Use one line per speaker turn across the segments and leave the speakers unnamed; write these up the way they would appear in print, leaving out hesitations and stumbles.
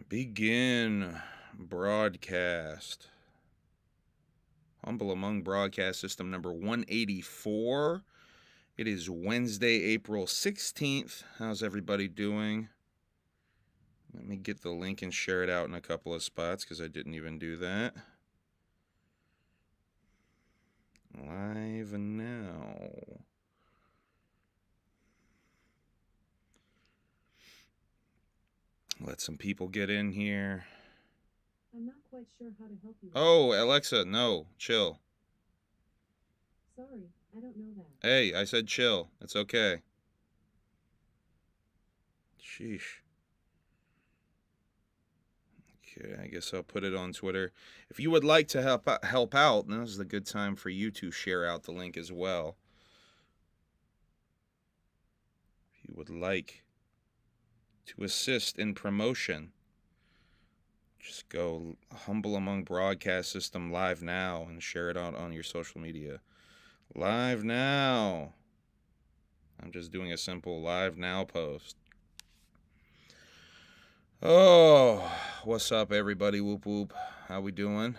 Begin broadcast. Humble Among broadcast system number 184. It is Wednesday, April 16th. How's everybody doing? Let me get the link and share it out in a couple of spots because I didn't even do that. Live now. Let some people get in here.
I'm not quite sure how to help you.
Oh, Alexa, no, chill.
Sorry, I don't know that.
Hey, I said chill. It's okay. Sheesh. Okay, I guess I'll put it on Twitter. If you would like to help out, now is the good time for you to share out the link as well. If you would like to assist in promotion, just go Humble Among broadcast system live now and share it out on your social media. Live now. I'm just doing a simple live now post. Oh, what's up, everybody? Whoop whoop. How we doing?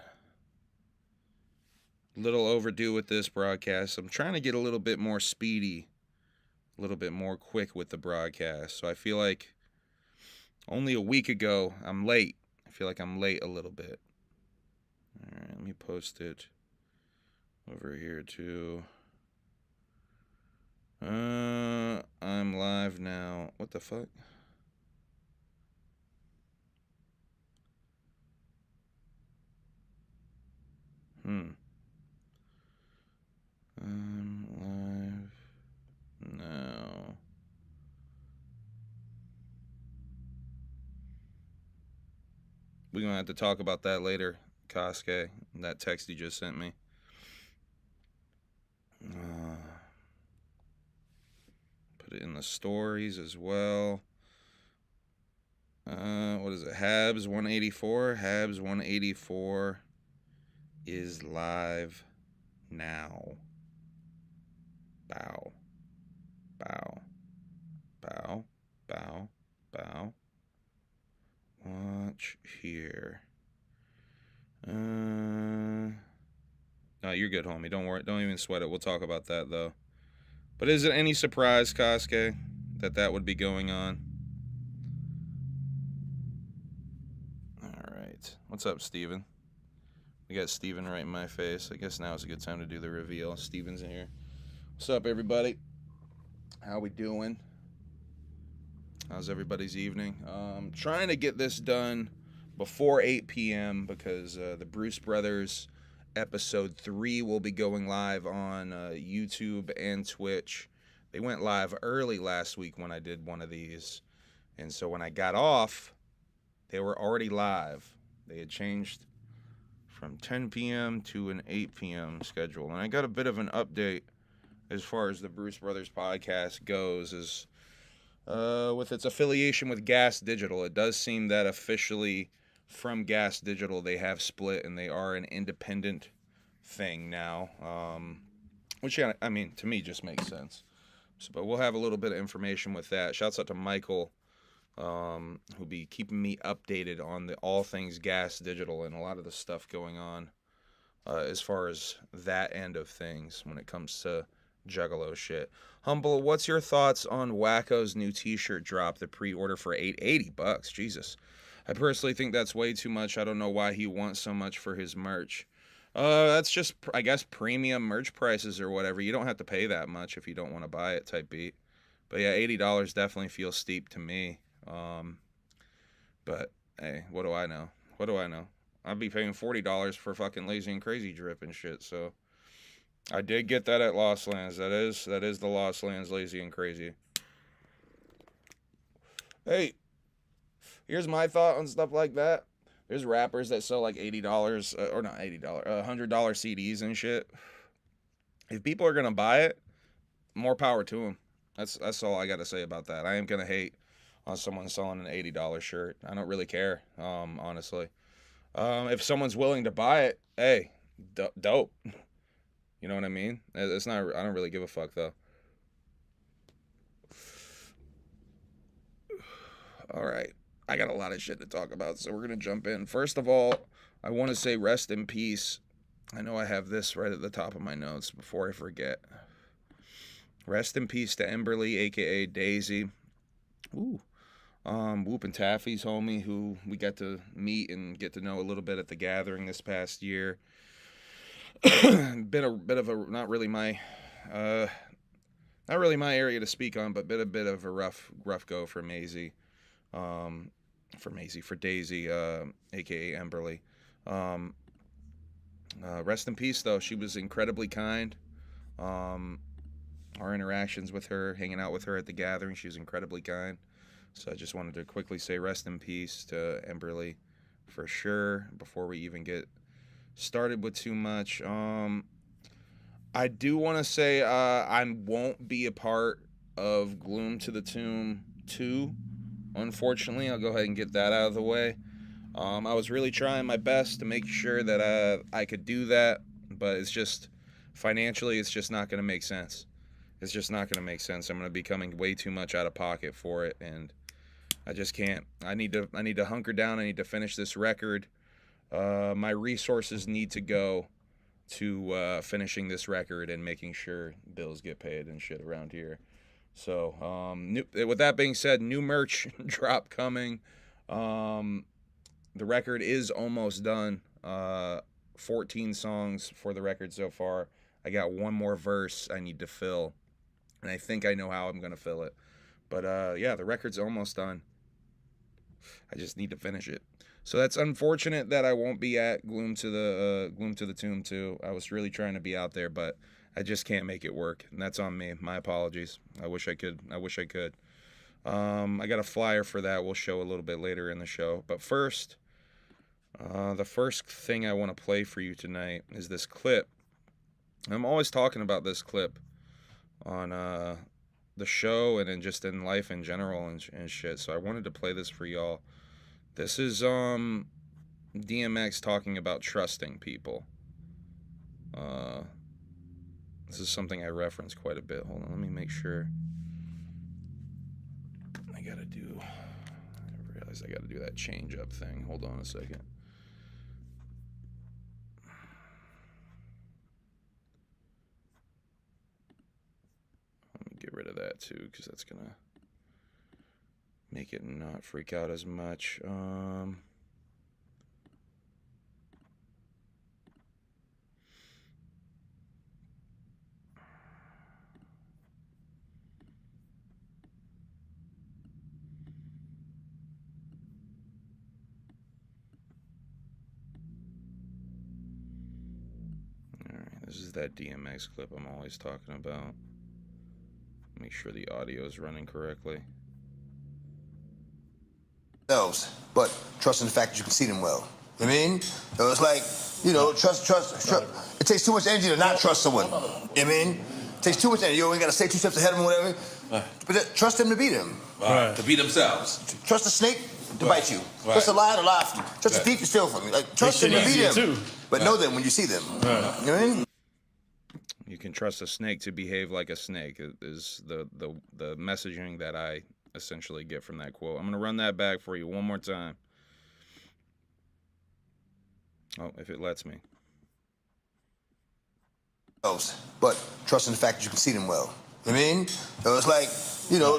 Little overdue with this broadcast. I'm trying to get a little bit more speedy, a little bit more quick with the broadcast. So I feel like only a week ago, I'm late. I feel like I'm late a little bit. All right, let me post it over here too. I'm live now. What the fuck? I'm live now. We're going to have to talk about that later, Kosuke. That text you just sent me. Put it in the stories as well. What is it? HABS 184. HABS 184 is live now. Bow. Bow. Bow. Bow. Bow. Watch here. No, you're good, homie. Don't worry. Don't even sweat it. We'll talk about that, though. But is it any surprise, Kosuke, that would be going on? All right. What's up, Steven? We got Steven right in my face. I guess now is a good time to do the reveal. Steven's in here. What's up, everybody? How we doing? How's everybody's evening? Trying to get this done before 8 p.m. because the Bruce Brothers episode 3 will be going live on YouTube and Twitch. They went live early last week when I did one of these. And so when I got off, they were already live. They had changed from 10 p.m. to an 8 p.m. schedule. And I got a bit of an update as far as the Bruce Brothers podcast goes, is with its affiliation with Gas Digital. It does seem that officially from Gas Digital they have split and they are an independent thing now, which, I mean, to me just makes sense. So, but we'll have a little bit of information with that. Shouts out to Michael, who'll be keeping me updated on all things Gas Digital and a lot of the stuff going on as far as that end of things when it comes to Juggalo shit. Humble, what's your thoughts on Wacko's new t-shirt drop, the pre-order for $880? Jesus. I personally think that's way too much. I don't know why he wants so much for his merch. That's just, I guess, premium merch prices or whatever. You don't have to pay that much if you don't want to buy it type beat. But yeah, $80 definitely feels steep to me. But hey, what do I know? What do I know? I'd be paying $40 for fucking Lazy and Crazy drip and shit, so I did get that at Lost Lands. That is the Lost Lands Lazy and Crazy. Hey, here's my thought on stuff like that. There's rappers that sell like $80 or not $80, $100 CDs and shit. If people are gonna buy it, more power to them. That's all I got to say about that. I am gonna hate on someone selling an $80 shirt. I don't really care, honestly. If someone's willing to buy it, hey, dope. You know what I mean? It's not. I don't really give a fuck though. All right. I got a lot of shit to talk about, so we're going to jump in. First of all, I want to say rest in peace. I know I have this right at the top of my notes before I forget. Rest in peace to Emberly, a.k.a. Daisy. Ooh. Whoop and Taffy's homie, who we got to meet and get to know a little bit at the gathering this past year. Been a bit of a not really my area to speak on, but been a bit of a rough go for Maisie, for Daisy, aka Emberly. Rest in peace, though. She was incredibly kind. Our interactions with her, hanging out with her at the gathering, she was incredibly kind. So I just wanted to quickly say rest in peace to Emberly for sure before we even get started with too much. I do want to say I won't be a part of Gloom to the Tomb 2, unfortunately. I'll go ahead and get that out of the way. I was really trying my best to make sure that I could do that, but it's just, financially, it's just not going to make sense. It's just not going to make sense. I'm going to be coming way too much out of pocket for it, and I just can't. I need to hunker down. I need to finish this record. My resources need to go to finishing this record and making sure bills get paid and shit around here. So, with that being said, new merch drop coming. The record is almost done. 14 songs for the record so far. I got one more verse I need to fill, and I think I know how I'm going to fill it. But, yeah, the record's almost done. I just need to finish it. So that's unfortunate that I won't be at Gloom to the Tomb 2. I was really trying to be out there, but I just can't make it work, and that's on me. My apologies. I wish I could. I got a flyer for that. We'll show a little bit later in the show. But first, the first thing I want to play for you tonight is this clip. I'm always talking about this clip on the show and then just in life in general and shit. So I wanted to play this for y'all. This is DMX talking about trusting people. This is something I reference quite a bit. Hold on, let me make sure. I realize I gotta do that change up thing. Hold on a second. Let me get rid of that too, because that's gonna make it not freak out as much. This is that DMX clip I'm always talking about. Make sure the audio is running correctly.
But trust in the fact that you can see them well. You know what I mean? So it's like, trust. It takes too much energy to not trust someone. You know what I mean? It takes too much energy. You only got to stay 2 steps ahead of them or whatever. But trust them to beat them.
To beat themselves.
Trust the snake to bite you. Trust the lion to lie for you. Trust the thief to steal from you. Like, trust them to beat them. Too. But know them when you see them. You know what I mean?
You can trust a snake to behave like a snake is the messaging that I essentially get from that quote. I'm going to run that back for you one more time. Oh, if it lets me.
But trust in the fact that you can see them well. You know what I mean? So it's like,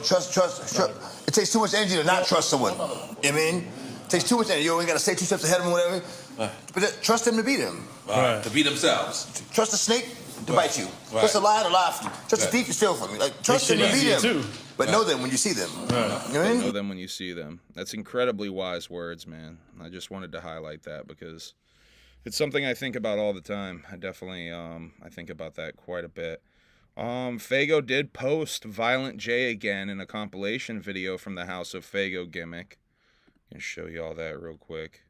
trust. It takes too much energy to not trust someone. You know what I mean? It takes too much energy. You only got to stay 2 steps ahead of them or whatever. But trust them to beat them.
To beat themselves.
Trust the snake to bite you. Trust the lion to lie for you. Trust the thief to steal from you. Like, trust them to beat them. But know them when you see them. You know what I mean?
Know them when you see them. That's incredibly wise words, man. I just wanted to highlight that because it's something I think about all the time. I definitely I think about that quite a bit. Fago did post Violent J again in a compilation video from the House of Fago gimmick. I can show you all that real quick.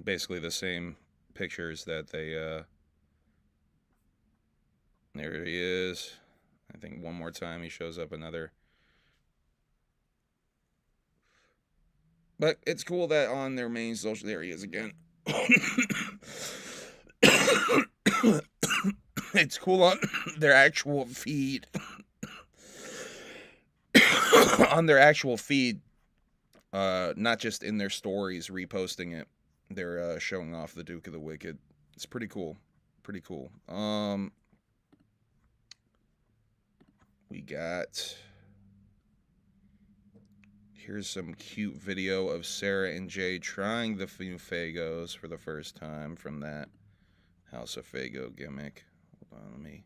Basically the same pictures that they there he is. I think one more time he shows up another. But it's cool that on their main social, there he is again. It's cool on their actual feed. on their actual feed, not just in their stories reposting it. They're showing off the Duke of the Wicked. It's pretty cool. Pretty cool. We got... Here's some cute video of Sarah and Jay trying the new Fagos for the first time from that House of Fago gimmick. Hold on, let me...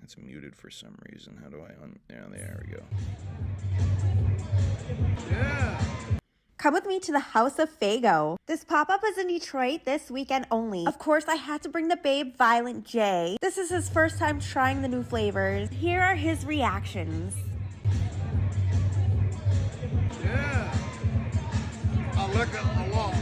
It's muted for some reason. How do I yeah, there we go.
Yeah. Come with me to the House of Fago. This pop-up is in Detroit this weekend only. Of course, I had to bring the babe, Violent J. This is his first time trying the new flavors. Here are his reactions.
Yeah. I like it a lot.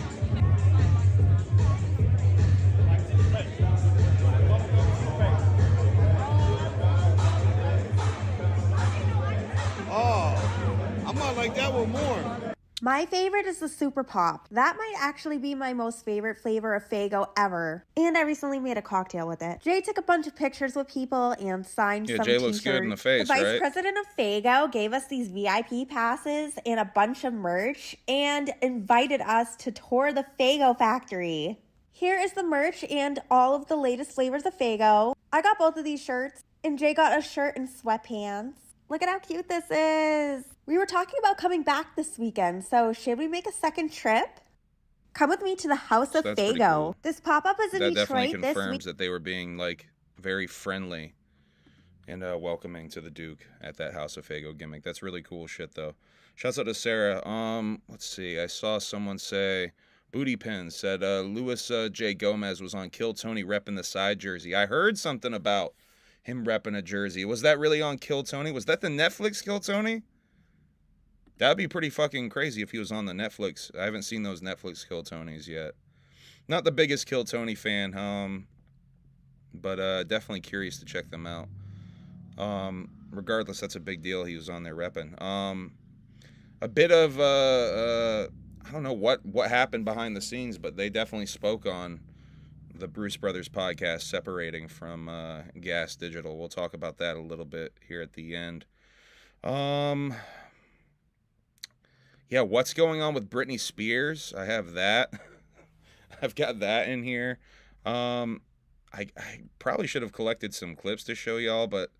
Oh, I might like that one more.
My favorite is the Super Pop. That might actually be my most favorite flavor of Fago ever. And I recently made a cocktail with it. Jay took a bunch of pictures with people and signed some
Jay
t-shirts.
looks good in the face,
The vice
right?
president of Fago gave us these VIP passes and a bunch of merch and invited us to tour the Fago factory. Here is the merch and all of the latest flavors of Fago. I got both of these shirts and Jay got a shirt and sweatpants. Look at how cute this is. We were talking about coming back this weekend, so should we make a second trip? Come with me to the House of
That's pretty
Fago.
cool.
This pop-up is in
That
Detroit
definitely
this
confirms
week.
that they were being, like, very friendly and welcoming to the Duke at that House of Fago gimmick. That's really cool shit, though. Shouts out to Sarah. Let's see. I saw someone say, Booty Pin said, Louis J. Gomez was on Kill Tony repping the side jersey. I heard something about him repping a jersey. Was that really on Kill Tony? Was that the Netflix Kill Tony? That'd be pretty fucking crazy if he was on the Netflix. I haven't seen those Netflix Kill Tonys yet. Not the biggest Kill Tony fan, but definitely curious to check them out. Regardless, that's a big deal. He was on there repping. A bit of I don't know what happened behind the scenes, but they definitely spoke on the Bruce Brothers podcast separating from Gas Digital. We'll talk about that a little bit here at the end. Yeah, what's going on with Britney Spears? I have that. I've got that in here. I probably should have collected some clips to show y'all, but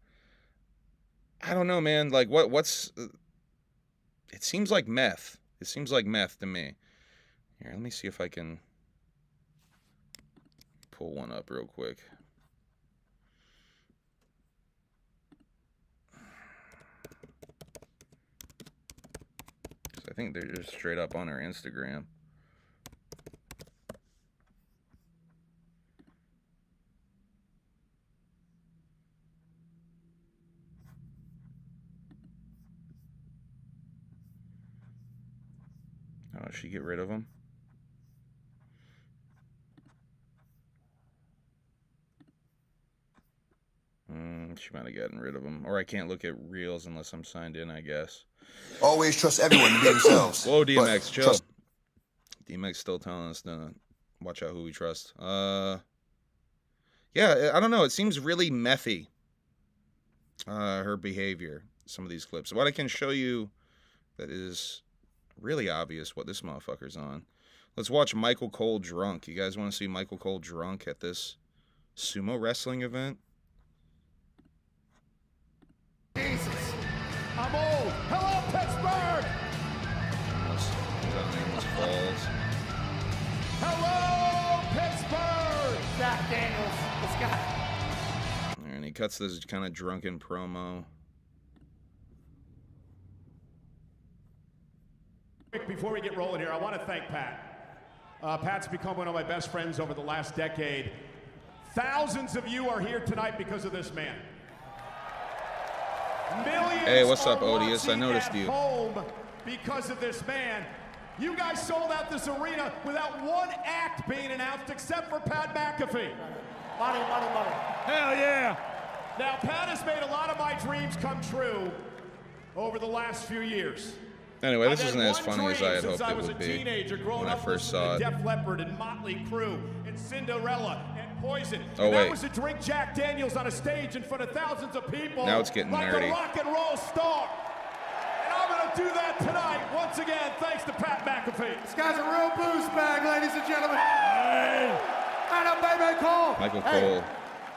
I don't know, man. Like, what's... It seems like meth. It seems like meth to me. Here, let me see if I can pull one up real quick. I think they're just straight up on her Instagram. Oh, did she get rid of them? She might have gotten rid of them. Or I can't look at reels unless I'm signed in, I guess.
Always trust everyone to be themselves.
Whoa, DMX, chill.
Trust-
DMX still telling us to watch out who we trust. Yeah, I don't know. It seems really methy, her behavior, some of these clips. What I can show you that is really obvious what this motherfucker's on. Let's watch Michael Cole drunk. You guys want to see Michael Cole drunk at this sumo wrestling event?
Jesus, I'm old. Hello, Pittsburgh.
Bellows Falls.
Hello, Pittsburgh. Jack Daniels, this guy.
And he cuts this kind of drunken promo.
Before we get rolling here, I want to thank Pat. Pat's become one of my best friends over the last decade. Thousands of you are here tonight because of this man. Millions
Hey, what's up,
are
Odious? I
watching
noticed
at
you.
home because of this man. You guys sold out this arena without one act being announced except for Pat McAfee. Money, money, money.
Hell yeah.
Now, Pat has made a lot of my dreams come true over the last few years.
Anyway, this
I've
isn't
had
as
one
funny as I had
dream since
hoped
I
it
was
would
a
be
teenager growing
when I
up
first
listening
saw
to
it.
Def Leppard and Motley Crue and Cinderella and Poison.
Oh,
and
wait.
that was to drink Jack Daniels on a stage in front of thousands of people.
Now it's getting
like
nerdy.
a rock and roll star. And I'm going to do that tonight, once again, thanks to Pat McAfee.
This guy's a real booze bag, ladies and gentlemen. Hey. And a baby Cole.
Michael
Hey,
Cole.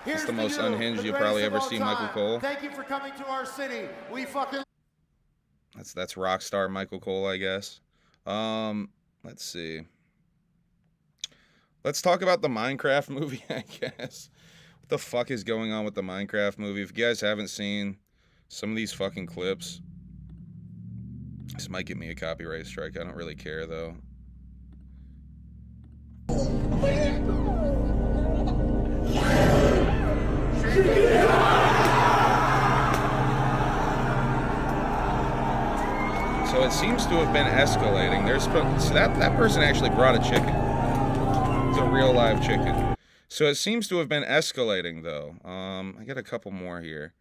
here's
It's the
to
most
you,
unhinged
the
you'll probably
greatest
ever
of all
see Michael
time.
Cole.
Thank you for coming to our city. We fucking...
That's rock star Michael Cole, I guess. Let's see. Let's talk about the Minecraft movie, I guess. What the fuck is going on with the Minecraft movie? If you guys haven't seen some of these fucking clips, this might get me a copyright strike. I don't really care, though. So it seems to have been escalating. So that person actually brought a chicken. It's a real live chicken. So it seems to have been escalating, though. I got a couple more here.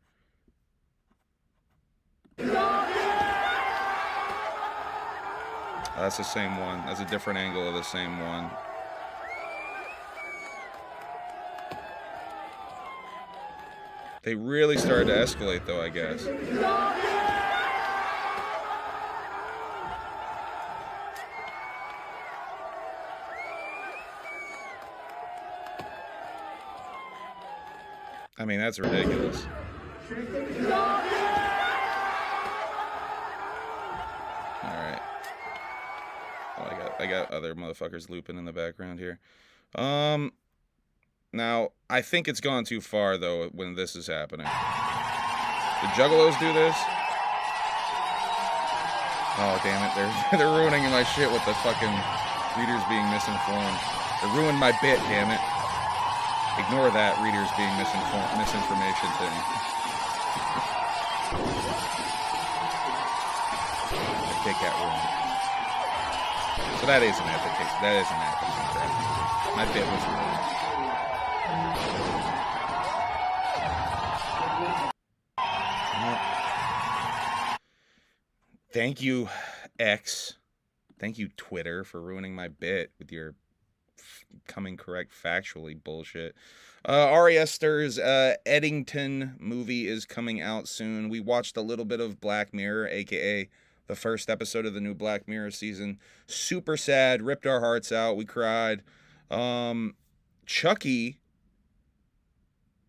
That's the same one. That's a different angle of the same one. They really started to escalate, though, I guess. I mean, that's ridiculous. Alright. Oh, I got other motherfuckers looping in the background here. Now, I think it's gone too far, though, when this is happening. The Juggalos do this? Oh, damn it. They're ruining my shit with the fucking readers being misinformed. They ruined my bit, damn it. Ignore that, readers being misinformation thing. The Kit Kat room. So that is an epic. That is an epic. My bit was ruined. Thank you, X. Thank you, Twitter, for ruining my bit with your coming correct factually bullshit. Ari Aster's Eddington movie is coming out soon. We watched a little bit of Black Mirror, aka the first episode of the new Black Mirror season. Super sad, ripped our hearts out, we cried. Chucky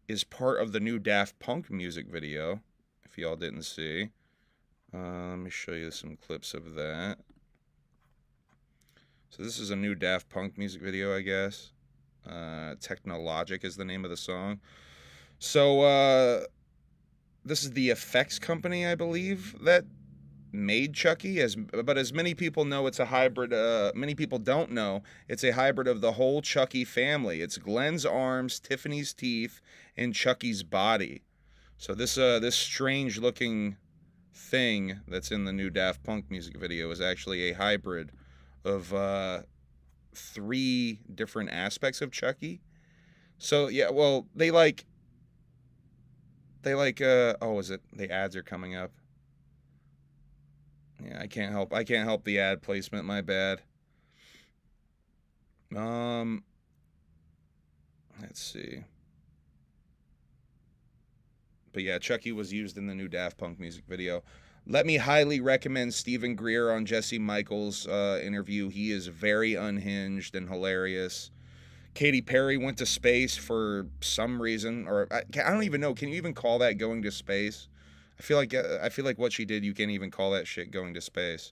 is part of the new Daft Punk music video, if y'all didn't see. Let me show you some clips of that. So this is a new Daft Punk music video, I guess. Technologic is the name of the song. So this is the effects company, I believe, that made Chucky. But as many people know, it's a hybrid. Many people don't know, it's a hybrid of the whole Chucky family. It's Glenn's arms, Tiffany's teeth, and Chucky's body. So this strange-looking thing that's in the new Daft Punk music video is actually a hybrid of 3 different aspects of Chucky. So yeah, well, they like oh, is it the ads are coming up? Yeah, I can't help the ad placement, my bad. Let's see. But yeah, Chucky was used in the new Daft Punk music video. Let me highly recommend Stephen Greer on Jesse Michaels' interview. He is very unhinged and hilarious. Katy Perry went to space for some reason, or I don't even know. Can you even call that going to space? I feel like what she did, you can't even call that shit going to space.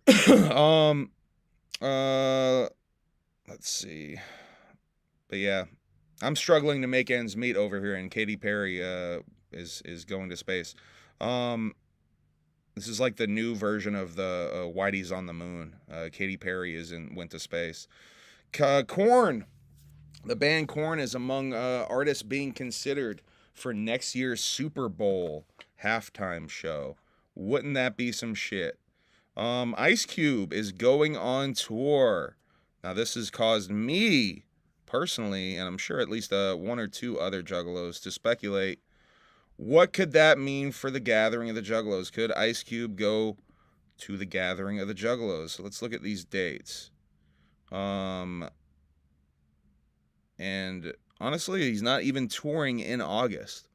Let's see. But yeah, I'm struggling to make ends meet over here, and Katy Perry is going to space. This is like the new version of the Whitey's on the Moon. Katy Perry went to space. Korn. The band Korn is among artists being considered for next year's Super Bowl halftime show. Wouldn't that be some shit? Ice Cube is going on tour. Now, this has caused me personally, and I'm sure at least 1 or 2 other Juggalos, to speculate, what could that mean for the gathering of the Juggalos? Could Ice Cube go to the gathering of the Juggalos? So let's look at these dates. And honestly, he's not even touring in August.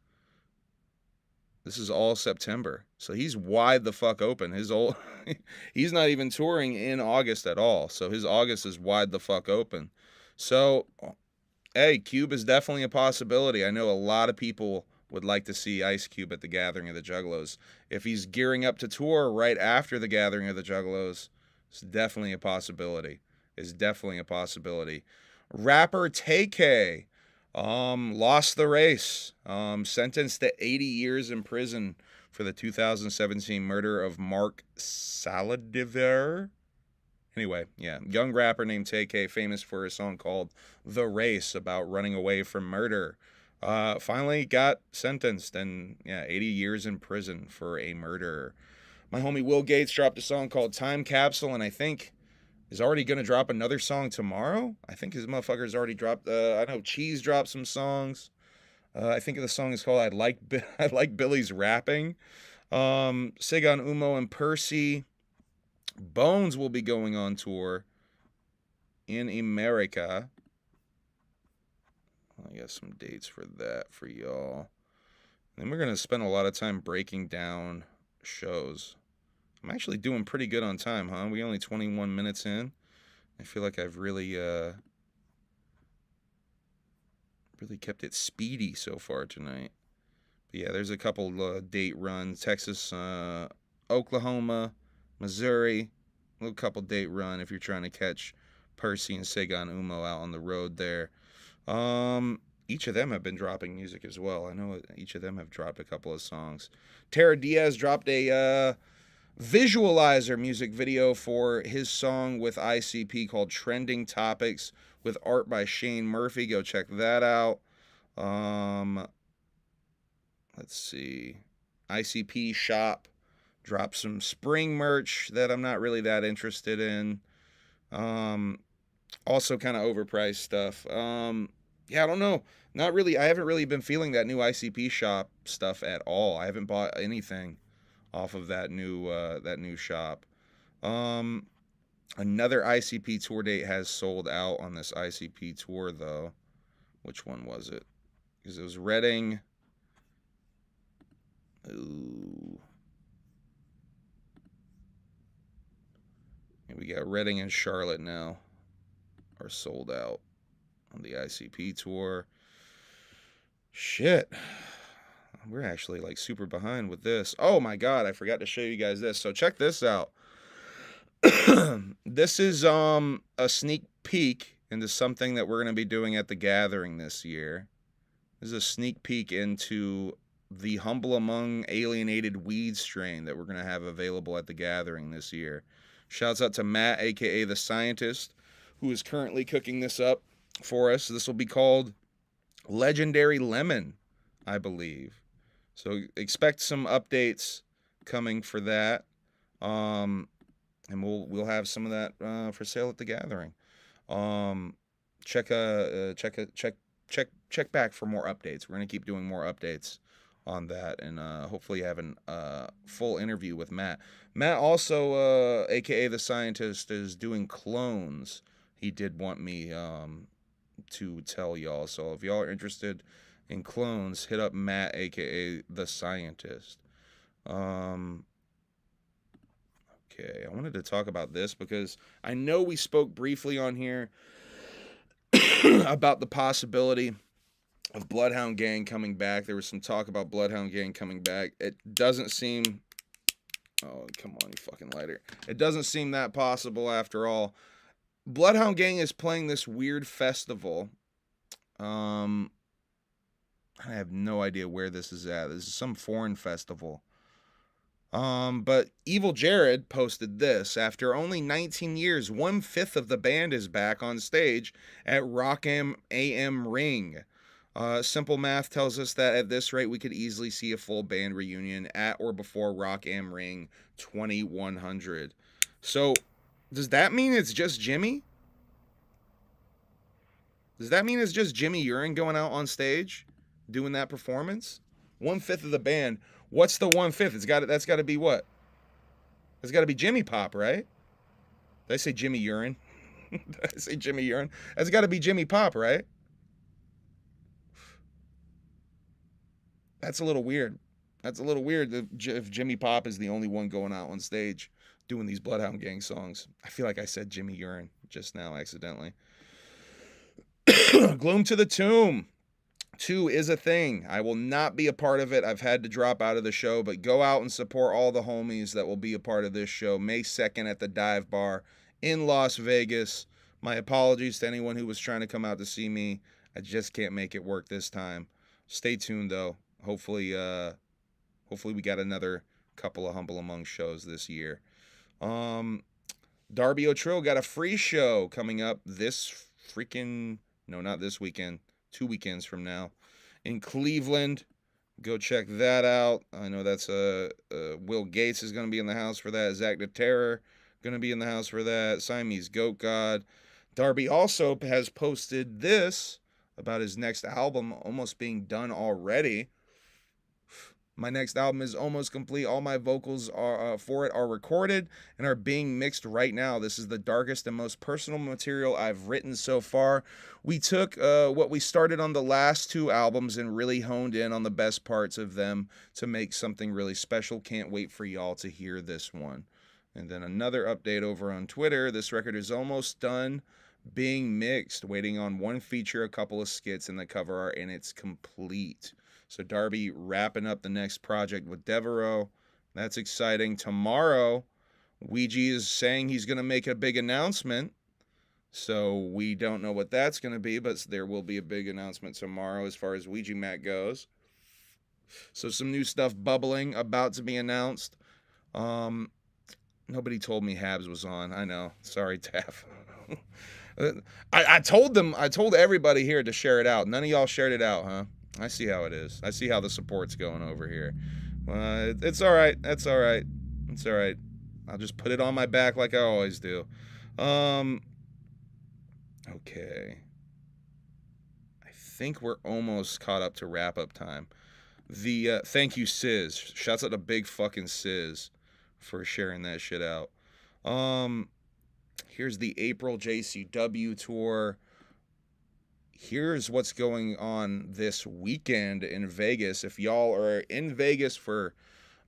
This is all September. So he's wide the fuck open. He's not even touring in August at all. So his August is wide the fuck open. So, hey, Cube is definitely a possibility. I know a lot of people would like to see Ice Cube at the Gathering of the Juggalos. If he's gearing up to tour right after the Gathering of the Juggalos, it's definitely a possibility. It's definitely a possibility. Rapper TK lost the race. Sentenced to 80 years in prison for the 2017 murder of Mark Saladivar. Anyway, yeah, young rapper named TK, famous for a song called The Race about running away from murder. Finally got sentenced and 80 years in prison for a murder. My homie Will Gates dropped a song called Time Capsule, and I think is already going to drop another song tomorrow. I think his motherfucker's already dropped, I know Cheese dropped some songs. I think the song is called I Like Billy's Rapping. Sigan Umo and Percy. Bones will be going on tour in America. I got some dates for that for y'all. And we're going to spend a lot of time breaking down shows. I'm actually doing pretty good on time, huh? We only 21 minutes in. I feel like I've really kept it speedy so far tonight. But yeah, there's a couple date runs. Texas, Oklahoma, Missouri. A little couple date run if you're trying to catch Percy and Sigan Umo out on the road there. Each of them have been dropping music as well. I know each of them have dropped a couple of songs. Tara Diaz dropped a visualizer music video for his song with ICP called Trending Topics with art by Shane Murphy. Go check that out. Let's see. ICP Shop dropped some spring merch that I'm not really that interested in. Also kind of overpriced stuff. Yeah, I don't know. Not really. I haven't really been feeling that new ICP Shop stuff at all. I haven't bought anything off of that new shop. Another ICP tour date has sold out on this ICP tour, though. Which one was it? Because it was Reading. Ooh. And we got Reading and Charlotte now are sold out on the ICP tour. Shit. We're actually like super behind with this. Oh my God, I forgot to show you guys this. So check this out. This is a sneak peek into something that we're going to be doing at the Gathering this year. This is a sneak peek into the Humble Among Alienated Weed strain that we're going to have available at the Gathering this year. Shouts out to Matt, aka The Scientist, who is currently cooking this up for us. This will be called Legendary Lemon, I believe. So expect some updates coming for that, and we'll have some of that for sale at the Gathering. Check back for more updates. We're gonna keep doing more updates on that, and hopefully having a full interview with Matt. Matt also, aka The Scientist, is doing clones. He did want me to tell y'all. So if y'all are interested in clones, hit up Matt, aka The Scientist. Okay, I wanted to talk about this because I know we spoke briefly on here about the possibility of Bloodhound Gang coming back. There was some talk about Bloodhound Gang coming back. It doesn't seem... Oh, come on, you fucking lighter. It doesn't seem that possible after all. Bloodhound Gang is playing this weird festival. I have no idea where this is at. This is some foreign festival. But Evil Jared posted this. After only 19 years, 1/5 of the band is back on stage at Rock AM Ring. Simple math tells us that at this rate, we could easily see a full band reunion at or before Rock Am Ring 2100. So, does that mean it's just Jimmy? Does that mean it's just Jimmy Urine going out on stage doing that performance? 1/5 of the band. What's the 1/5? That's got to be what? That's got to be Jimmy Pop, right? Did I say Jimmy Urine? Did I say Jimmy Urine? That's got to be Jimmy Pop, right? That's a little weird. That's a little weird if Jimmy Pop is the only one going out on stage doing these Bloodhound Gang songs. I feel like I said Jimmy Urine just now accidentally. Gloom to the Tomb 2 is a thing. I will not be a part of it. I've had to drop out of the show, but go out and support all the homies that will be a part of this show. May 2nd at the Dive Bar in Las Vegas. My apologies to anyone who was trying to come out to see me. I just can't make it work this time. Stay tuned, though. Hopefully we got another couple of Humble Among shows this year. Darby O'Trill got a free show coming up this not this weekend, 2 weekends from now in Cleveland. Go check that out. I know that's Will Gates is going to be in the house for that. Zach the Terror going to be in the house for that. Siamese Goat God. Darby also has posted this about his next album almost being done already. My next album is almost complete. All my vocals for it are recorded and are being mixed right now. This is the darkest and most personal material I've written so far. We took what we started on the last 2 albums and really honed in on the best parts of them to make something really special. Can't wait for y'all to hear this one. And then another update over on Twitter. This record is almost done being mixed, waiting on one feature, a couple of skits, and the cover art, and it's complete. So Darby wrapping up the next project with Devereaux. That's exciting. Tomorrow, Ouija is saying he's going to make a big announcement. So we don't know what that's going to be, but there will be a big announcement tomorrow as far as Ouija Mac goes. So some new stuff bubbling, about to be announced. Nobody told me HABS was on. I know. Sorry, Taff. I told everybody here to share it out. None of y'all shared it out, huh? I see how it is. I see how the support's going over here. It's all right. That's all right. It's all right. I'll just put it on my back like I always do. Okay. I think we're almost caught up to wrap-up time. Thank you, Sizz. Shouts out to big fucking Sizz for sharing that shit out. Here's the April JCW tour. Here's what's going on this weekend in Vegas. If y'all are in Vegas for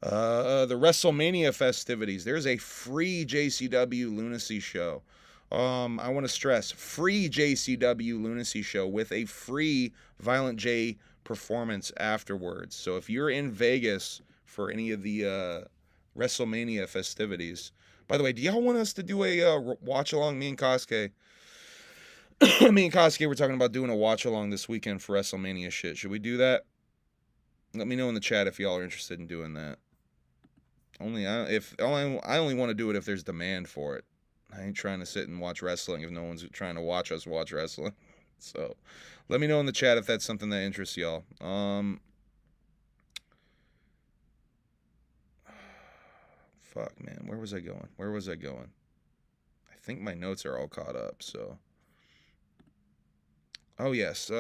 the WrestleMania festivities, there's a free JCW Lunacy show. I want to stress, free JCW Lunacy show with a free Violent J performance afterwards. So if you're in Vegas for any of the WrestleMania festivities, by the way, do y'all want us to do a watch-along? Me and Kosuke were talking about doing a watch-along this weekend for WrestleMania shit. Should we do that? Let me know in the chat if y'all are interested in doing that. I only want to do it if there's demand for it. I ain't trying to sit and watch wrestling if no one's trying to watch us watch wrestling. So let me know in the chat if that's something that interests y'all. Fuck, man. Where was I going? I think my notes are all caught up, so. Oh, yes.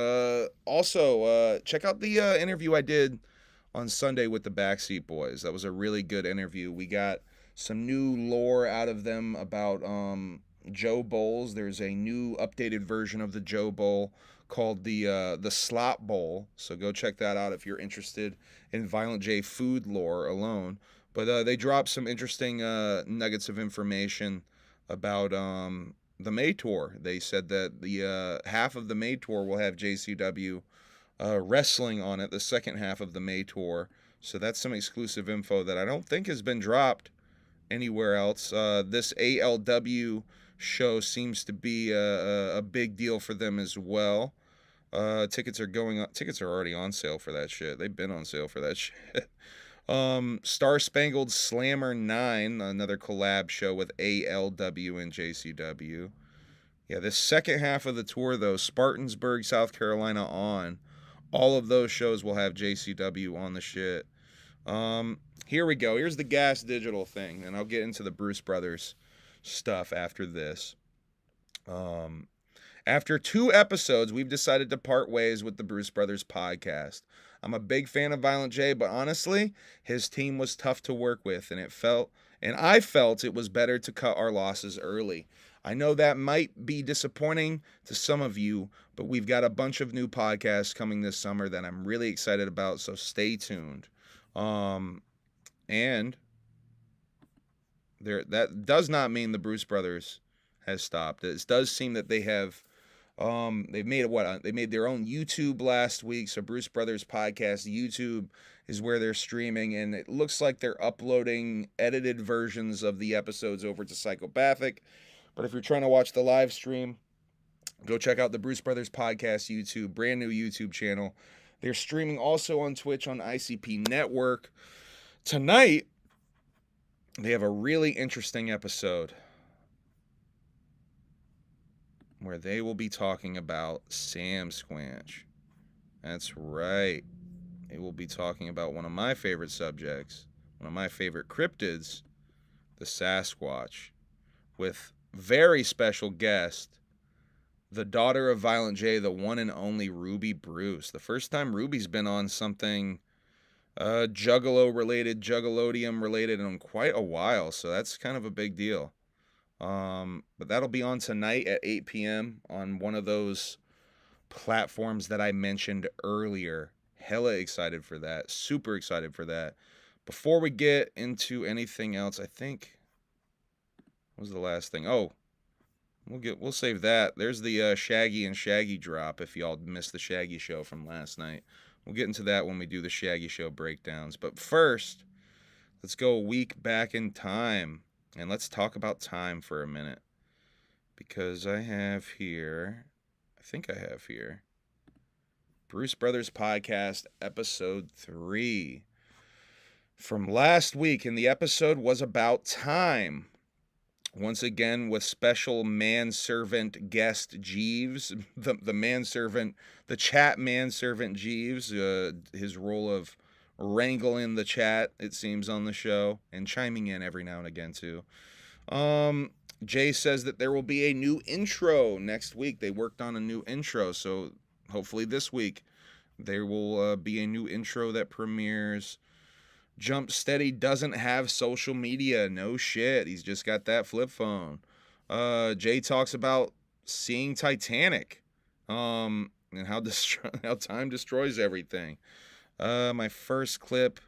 Also, check out the interview I did on Sunday with the Backseat Boys. That was a really good interview. We got some new lore out of them about Joe Bowls. There's a new updated version of the Joe Bowl called the Slop Bowl. So go check that out if you're interested in Violent J food lore alone. But they dropped some interesting nuggets of information about the May Tour. They said that the half of the May Tour will have JCW wrestling on it, the second half of the May Tour. So that's some exclusive info that I don't think has been dropped anywhere else. This ALW show seems to be a big deal for them as well. Tickets are already on sale for that shit. They've been on sale for that shit. Star Spangled Slammer 9, another collab show with ALW and JCW. Yeah, this second half of the tour, though, Spartansburg, South Carolina on. All of those shows will have JCW on the shit. Here we go. Here's the Gas Digital thing, and I'll get into the Bruce Brothers stuff after this. After 2 episodes, we've decided to part ways with the Bruce Brothers podcast. I'm a big fan of Violent J, but honestly, his team was tough to work with, and I felt it was better to cut our losses early. I know that might be disappointing to some of you, but we've got a bunch of new podcasts coming this summer that I'm really excited about, so stay tuned. And that does not mean the Bruce Brothers has stopped. It does seem that they have they made their own YouTube last week. So Bruce Brothers Podcast YouTube is where they're streaming, and it looks like they're uploading edited versions of the episodes over to Psychopathic. But if you're trying to watch the live stream, go check out the Bruce Brothers Podcast YouTube, brand new YouTube channel. They're streaming also on Twitch on ICP Network. Tonight, they have a really interesting episode where they will be talking about Sam Squanch. That's right. They will be talking about one of my favorite subjects, one of my favorite cryptids, the Sasquatch, with very special guest, the daughter of Violent J, the one and only Ruby Bruce. The first time Ruby's been on something Juggalo related, Juggalodium related in quite a while, so that's kind of a big deal. But that'll be on tonight at 8 p.m. on one of those platforms that I mentioned earlier. Hella excited for that. Super excited for that. Before we get into anything else, I think, what was the last thing? Oh, we'll save that. There's the Shaggy and Shaggy drop if y'all missed the Shaggy Show from last night. We'll get into that when we do the Shaggy Show breakdowns. But first, let's go a week back in time. And let's talk about time for a minute. Because I think I have here, Bruce Brothers Podcast, Episode 3. From last week, and the episode was about time. Once again, with special manservant guest Jeeves, the chat manservant Jeeves, his role of wrangling the chat, it seems, on the show, and chiming in every now and again, too. Jay says that there will be a new intro next week. They worked on a new intro, so hopefully this week there will be a new intro that premieres. Jump Steady doesn't have social media. No shit. He's just got that flip phone. Jay talks about seeing Titanic, and how time destroys everything. My first clip,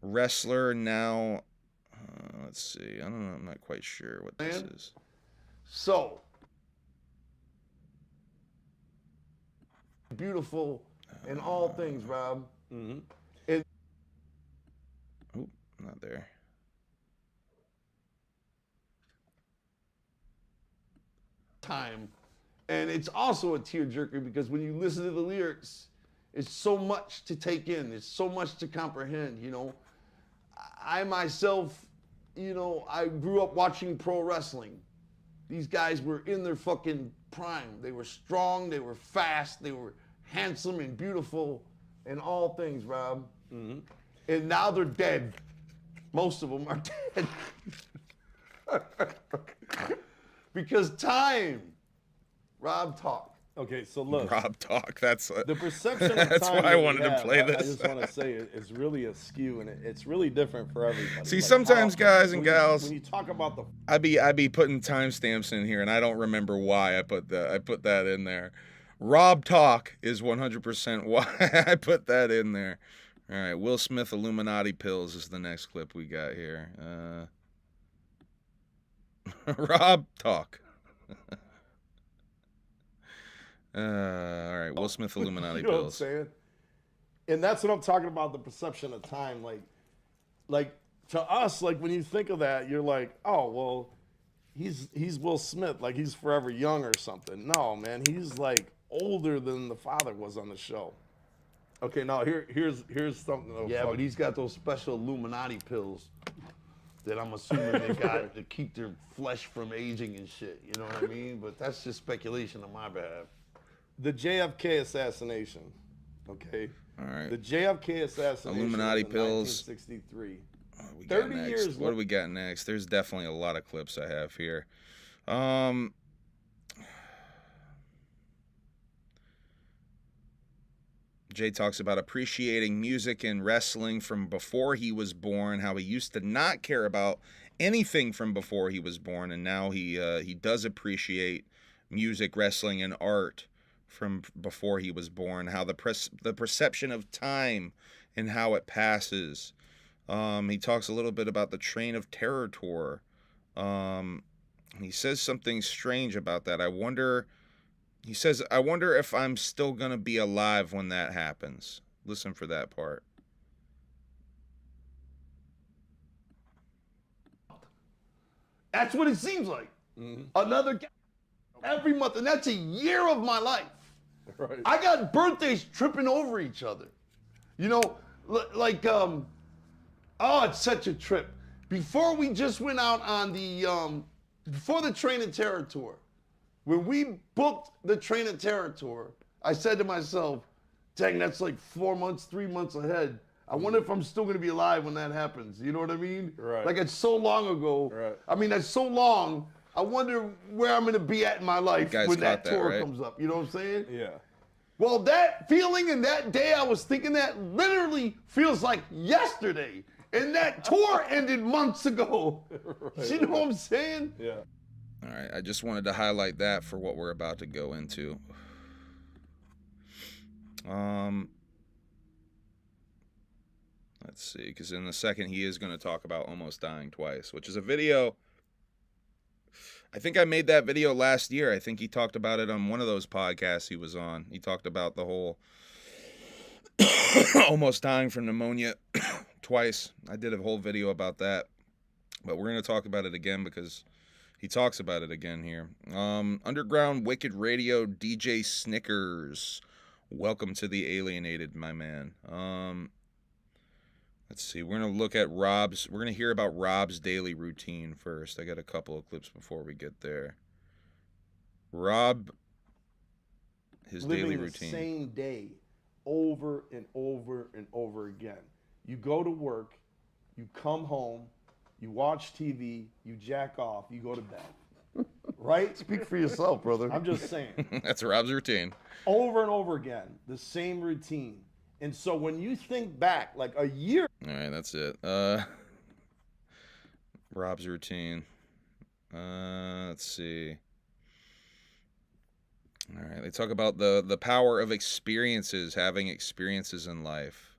wrestler now. Let's see. I don't know. I'm not quite sure what this is.
So beautiful in all things, Rob.
Mm-hmm. Not there.
Time, and it's also a tearjerker because when you listen to the lyrics, it's so much to take in. It's so much to comprehend. You know, I myself, I grew up watching pro wrestling. These guys were in their fucking prime. They were strong. They were fast. They were handsome and beautiful in all things, Rob. Mm-hmm. And now they're dead. Most of them are dead. Because time. Rob talk.
Okay, so look.
Rob talk. That's
the perception of
that's
time.
Why I wanted to play this.
I just want to say it's really askew, and it's really different for everybody.
See, like, sometimes guys and gals,
when you talk about the,
I be putting timestamps in here, and I don't remember why I put that in there. Rob talk is 100% why I put that in there. All right, Will Smith Illuminati pills is the next clip we got here. Rob talk. All right, Will Smith Illuminati
you know
pills.
What I'm saying? And that's what I'm talking about, the perception of time. Like to us, like when you think of that, you're like, oh, well, he's Will Smith, like he's forever young or something. No, man, he's like older than the father was on the show. Okay, now here's something.
Yeah, but he's got those special Illuminati pills that I'm assuming they got to keep their flesh from aging and shit. You know what I mean? But that's just speculation on my behalf.
The JFK assassination. Okay.
All right.
The JFK assassination.
Illuminati pills.
1963.
30 years. What do we got next? There's definitely a lot of clips I have here. Jay talks about appreciating music and wrestling from before he was born, how he used to not care about anything from before he was born, and now he does appreciate music, wrestling, and art from before he was born, how the perception of time and how it passes. He talks a little bit about the Train of Terror tour. He says something strange about that. He says, I wonder if I'm still going to be alive when that happens. Listen for that part.
That's what it seems like. Another every month, and that's a year of my life.
Right.
I got birthdays tripping over each other. You know, like, oh, it's such a trip. Before we just went out on the, before the Train of Terror tour, when we booked the Train of Terror tour, I said to myself, dang, that's like 4 months, 3 months ahead. I wonder if I'm still gonna be alive when that happens. You know what I mean?
Right.
Like, it's so long ago.
Right.
I mean, that's so long. I wonder where I'm gonna be at in my life when that tour
right?
comes up. You know what I'm saying?
Yeah.
Well, that feeling and that day I was thinking that literally feels like yesterday. And that tour ended months ago.
Right.
You know what I'm saying?
Yeah.
All right, I just wanted to highlight that for what we're about to go into. Let's see, because in a second he is going to talk about Almost Dying Twice, which is a video. I think I made that video last year. I think he talked about it on one of those podcasts he was on. He talked about the whole almost dying from pneumonia twice. I did a whole video about that, but we're going to talk about it again because he talks about it again here. Underground Wicked Radio DJ Snickers. Welcome to the Alienated, my man. Let's see. We're going to look at Rob's. We're going to hear about Rob's daily routine first. I got a couple of clips before we get there. Rob, his
Living
daily
the
routine.
same day over and over and over again. You go to work, you come home, you watch TV, you jack off, you go to bed. Right?
Speak for yourself, brother.
I'm just saying.
That's Rob's routine.
Over and over again, the same routine. And so when you think back, like a year.
All right, that's it. Rob's routine. Let's see. All right, they talk about the power of experiences, having experiences in life.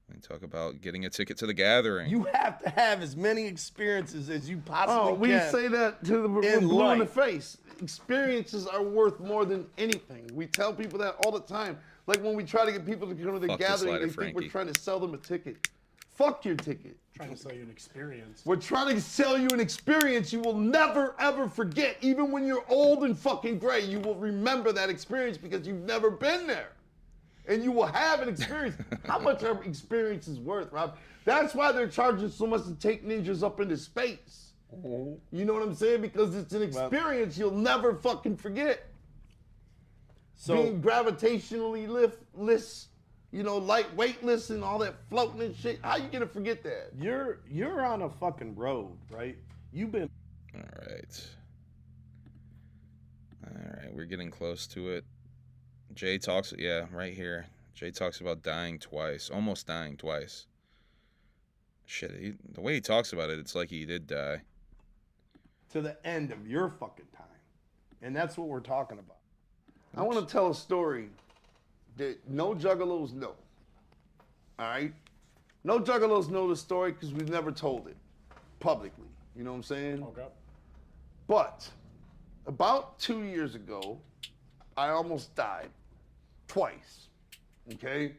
They talk about getting a ticket to the gathering.
You have to have as many experiences as you possibly can.
We say that to the blue in the face. Experiences are worth more than anything. We tell people that all the time. Like when we try to get people to come to the gathering, they think we're trying to sell them a ticket. Fuck your ticket.
Trying to sell you an experience.
We're trying to sell you an experience you will never, ever forget. Even when you're old and fucking gray, you will remember that experience because you've never been there. And you will have an experience. How much our experience is worth, Rob? That's why they're charging so much to take ninjas up into space. You know what I'm saying? Because it's an experience you'll never fucking forget. So, being gravitationally liftless, you know, light weightless and all that floating and shit. How you gonna forget that?
You're on a fucking road, right? You've been.
All right, we're getting close to it. Jay talks, yeah, right here. Jay talks about dying twice, almost dying twice. Shit, the way he talks about it, it's like he did die.
To the end of your fucking time. And that's what we're talking about.
I want to tell a story that no Juggalos know. All right? No Juggalos know the story because we've never told it publicly. You know what I'm saying?
Okay.
But about 2 years ago, I almost died twice. Okay?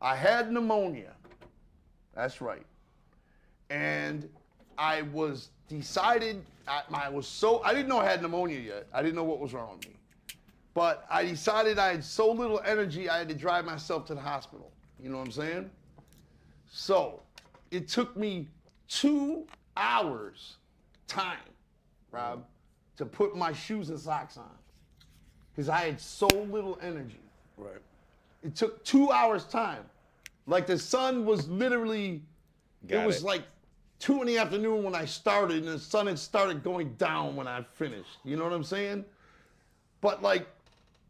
I had pneumonia. That's right. And I was decided, I didn't know I had pneumonia yet. I didn't know what was wrong with me. But I decided I had so little energy, I had to drive myself to the hospital. You know what I'm saying? So it took me 2 hours time, Rob, to put my shoes and socks on. Because I had so little energy.
Right.
It took 2 hours time. Like the sun was literally, it was like 2 in the afternoon when I started, and the sun had started going down when I finished. You know what I'm saying? But like,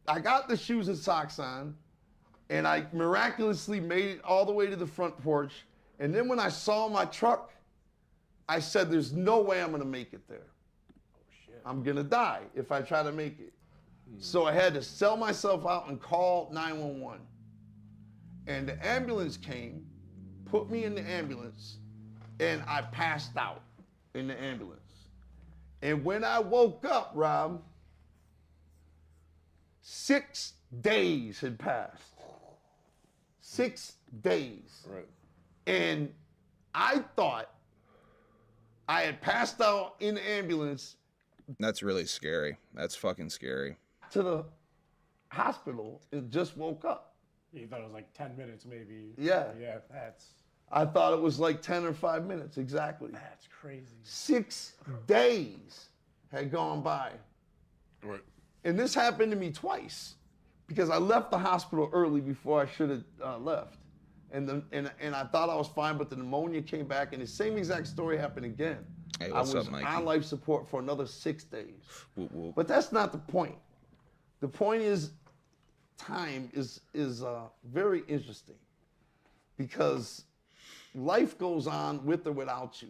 I got the shoes and socks on, And I miraculously made it all the way to the front porch. And then when I saw my truck, I said, there's no way I'm gonna make it there. I'm gonna die if I try to make it. So I had to sell myself out and call 911. And the ambulance came, put me in the ambulance, and I passed out in the ambulance. And when I woke up, Rob, 6 days had passed. 6 days.
Right.
And I thought I had passed out in the ambulance
That's really scary. That's fucking scary.
to the hospital and just woke up.
You thought it was like 10 minutes, maybe.
Yeah.
Yeah, that's
I thought it was like 10 or 5 minutes, exactly.
crazy.
6 days had gone by.
Right.
And this happened to me twice because I left the hospital early before I should have left. And I thought I was fine, but the pneumonia came back, and the same exact story happened again.
Hey,
I
what's
was
up, Mikey?
on life support for another 6 days.
Whoop, whoop.
But that's not the point. The point is, time is very interesting because life goes on with or without you.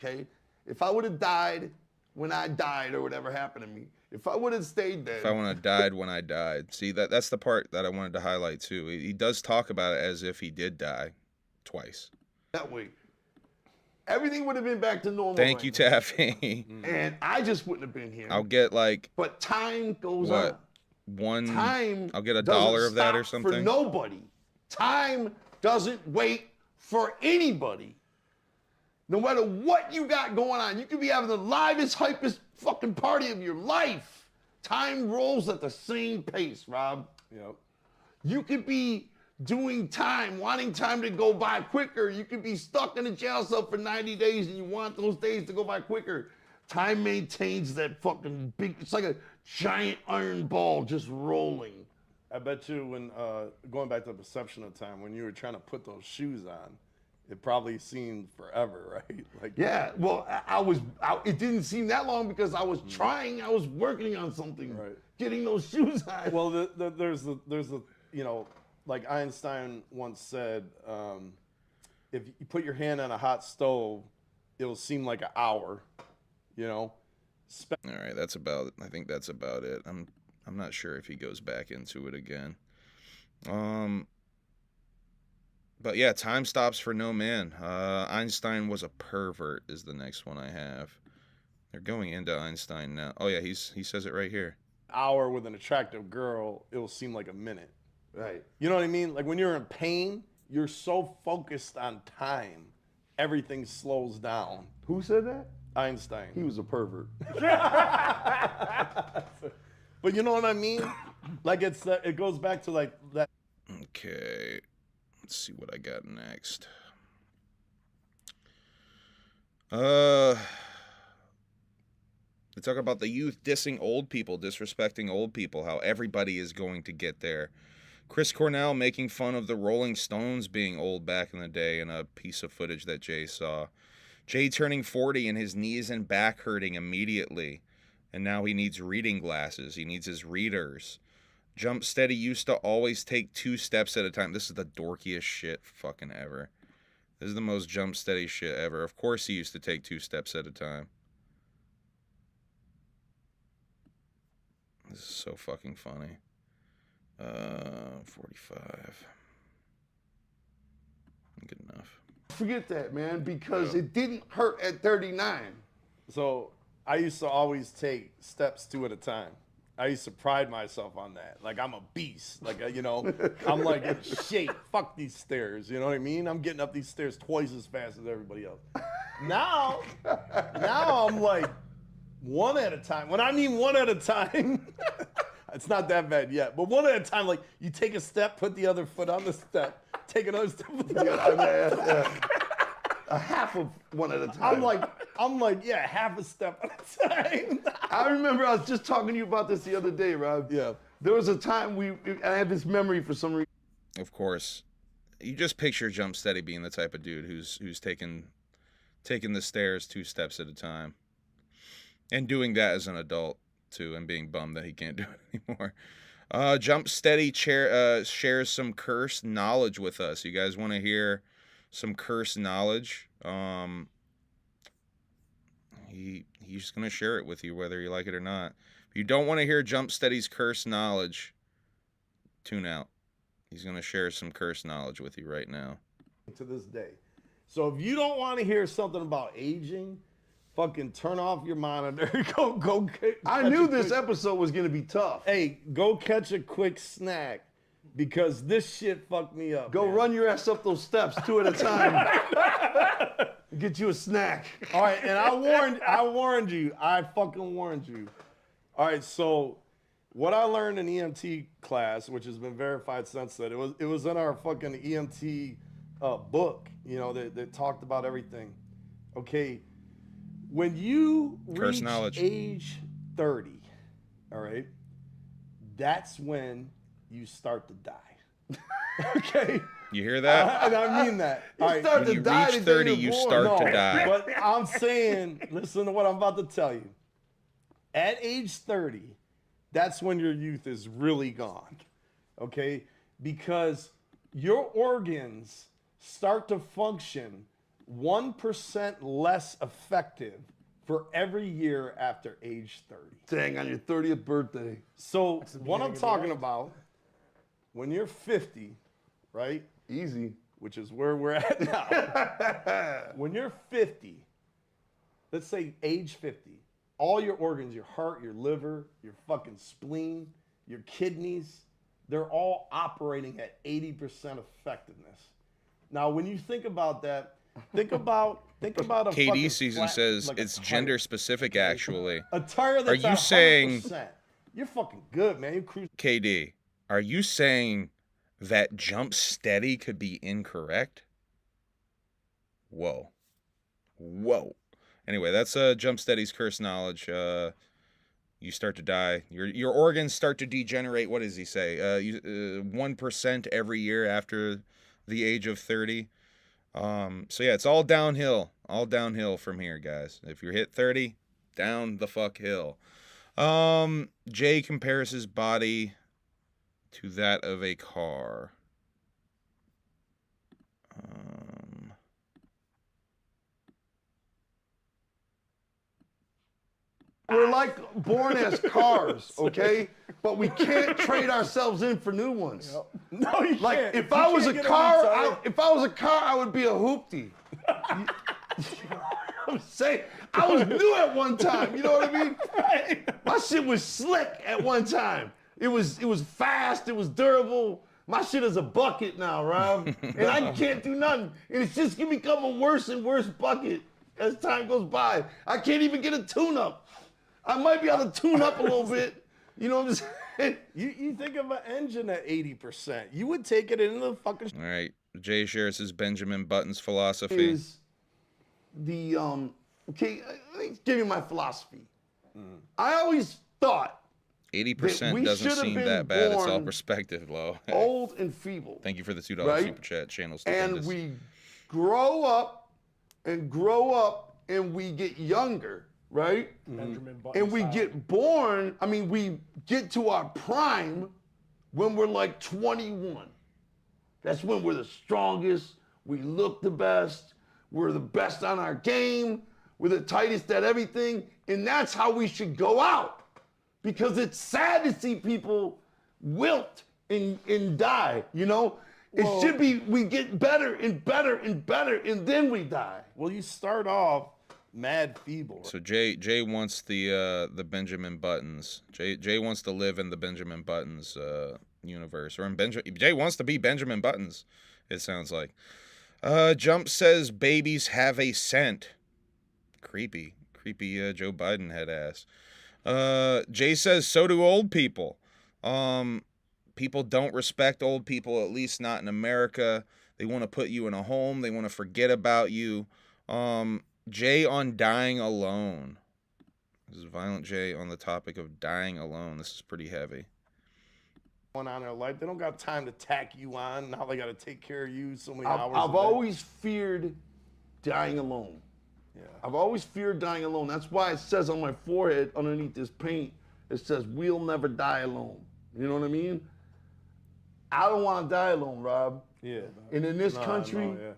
Okay, if I would have died when I died or whatever happened to me, if I would have stayed dead,
If I would have died when I died. See, that's the part that I wanted to highlight too. He does talk about it as if he did die twice.
that way, everything would have been back to normal.
Thank
right
you,
now.
Taffy.
And I just wouldn't have been here.
I'll get like
But time goes
what?
on. Time.
I'll get $1
doesn't
of that or
stop
something.
For nobody. Time doesn't wait for anybody. No matter what you got going on, you could be having the livest, hypest fucking party of your life. Time rolls at the same pace, Rob.
Yep.
You could be doing time, wanting time to go by quicker. You could be stuck in a jail cell for 90 days and you want those days to go by quicker. Time maintains that fucking big, it's like a giant iron ball just rolling.
I bet you when, going back to the perception of time, when you were trying to put those shoes on, it probably seemed forever, right? Like,
Yeah, well, it didn't seem that long because I was trying, I was working on something,
Right.
getting those shoes on.
Well, there's the you know, like Einstein once said, if you put your hand on a hot stove, it'll seem like an hour, you know.
All right, I think that's about it. I'm not sure if he goes back into it again. But yeah, time stops for no man. Einstein was a pervert is the next one I have. They're going into Einstein now. Oh yeah, he says it right here.
Hour with an attractive girl, it'll seem like a minute.
Right.
You know what I mean? Like when you're in pain, you're so focused on time, everything slows down.
Who said that?
Einstein.
He was a pervert.
But you know what I mean? Like it goes back to like that.
Okay, let's see what I got next. They talk about the youth dissing old people, disrespecting old people, how everybody is going to get there. Chris Cornell making fun of the Rolling Stones being old back in the day in a piece of footage that Jay saw. Jay turning 40 and his knees and back hurting immediately. And now he needs reading glasses. He needs his readers. Jump Steady used to always take 2 steps at a time. This is the dorkiest shit fucking ever. This is the most Jump Steady shit ever. Of course he used to take 2 steps at a time. This is so fucking funny. 45. Good enough.
Forget that, man, because it didn't hurt at 39.
So I used to always take steps 2 at a time. I used to pride myself on that. Like I'm a beast. Like you know, I'm like in shape. Fuck these stairs. You know what I mean? I'm getting up these stairs twice as fast as everybody else. Now I'm like 1 at a time. When I mean 1 at a time, it's not that bad yet. But 1 at a time, like you take a step, put the other foot on the step, take another step, put the other
Yeah. A half of 1 at a time.
I'm like, yeah, half a step at a time.
I remember I was just talking to you about this the other day, Rob.
Yeah.
There was a time I had this memory for some reason.
Of course. You just picture Jump Steady being the type of dude who's taking the stairs 2 steps at a time. And doing that as an adult, too, and being bummed that he can't do it anymore. Jump Steady shares some cursed knowledge with us. You guys want to hear some cursed knowledge? He's just going to share it with you whether you like it or not. If you don't want to hear Jump Steady's cursed knowledge, tune out. He's going to share some cursed knowledge with you right now.
To this day. So if you don't want to hear something about aging, fucking turn off your monitor. go.
I knew this episode was gonna be tough.
Hey, go catch a quick snack because this shit fucked me up.
Go run your ass up those steps 2 at a time. Get you a snack.
All right, and I warned you. I fucking warned you. All right, so what I learned in EMT class, which has been verified since then, it was in our fucking EMT book, you know, that talked about everything. Okay, when you reach age 30, all right, that's when you start to die. Okay?
You hear that?
And I mean that. All right.
When you reach 30, you start to die.
But I'm saying, listen to what I'm about to tell you. At age 30, that's when your youth is really gone. Okay? Because your organs start to function 1% less effective for every year after age 30.
Dang, on your 30th birthday.
So what I'm talking about, when you're 50, right?
Easy.
Which is where we're at now. When you're 50, let's say age 50, all your organs, your heart, your liver, your fucking spleen, your kidneys, they're all operating at 80% effectiveness. Now, when you think about that, think about a
KD season
flat,
says
like
it's gender specific. Actually,
a tire that's
are you
100%,
saying
you're fucking good, man? You cruise.
KD, are you saying that Jump Steady could be incorrect? Whoa. Anyway, that's Jump Steady's cursed knowledge. You start to die. Your organs start to degenerate. What does he say? 1% every year after the age of 30. So yeah, it's all downhill from here, guys. If you're hit 30, down the fuck hill. Jay compares his body to that of a car.
We're like born as cars, okay? But we can't trade ourselves in for new ones.
Yep. No, you
like
can't.
if I was a car, I would be a hoopty. I'm saying I was new at one time. You know what I mean? Right. My shit was slick at one time. It was fast. It was durable. My shit is a bucket now, Rob, and I can't do nothing. And it's just gonna become a worse and worse bucket as time goes by. I can't even get a tune-up. I might be able to tune up a little bit. You know what I'm saying?
You think of an engine at 80%. You would take it into the fucking...
All right. Jay shares his Benjamin Buttons philosophy.
Is the, okay, let me give you my philosophy. I always thought
80% doesn't seem that bad. It's all perspective, Lo.
Old and feeble.
Thank you for the $2
right?
super chat. Channels.
And we grow up, and we get younger. Right? And we get born, we get to our prime when we're like 21. That's when we're the strongest, we look the best, we're the best on our game, we're the tightest at everything, and that's how we should go out. Because it's sad to see people wilt and die, you know? It should be, we get better and better and better, and then we die.
Well, you start off mad feeble.
So Jay wants the Benjamin Buttons. Jay wants to live in the Benjamin Buttons universe, or Jay wants to be Benjamin Buttons. It sounds like. Jump says babies have a scent. Creepy Joe Biden head ass. Jay says so do old people. People don't respect old people, at least not in America. They want to put you in a home. They want to forget about you. Jay on dying alone. This is Violent Jay on the topic of dying alone. This is pretty heavy.
On in their life, they don't got time to tack you on. Now they got to take care of you so many hours.
I've always feared dying alone.
Yeah.
I've always feared dying alone. That's why it says on my forehead, underneath this paint, it says, "We'll never die alone." You know what I mean? I don't want to die alone, Rob.
Yeah.
And in this
No,
country,
no, yeah.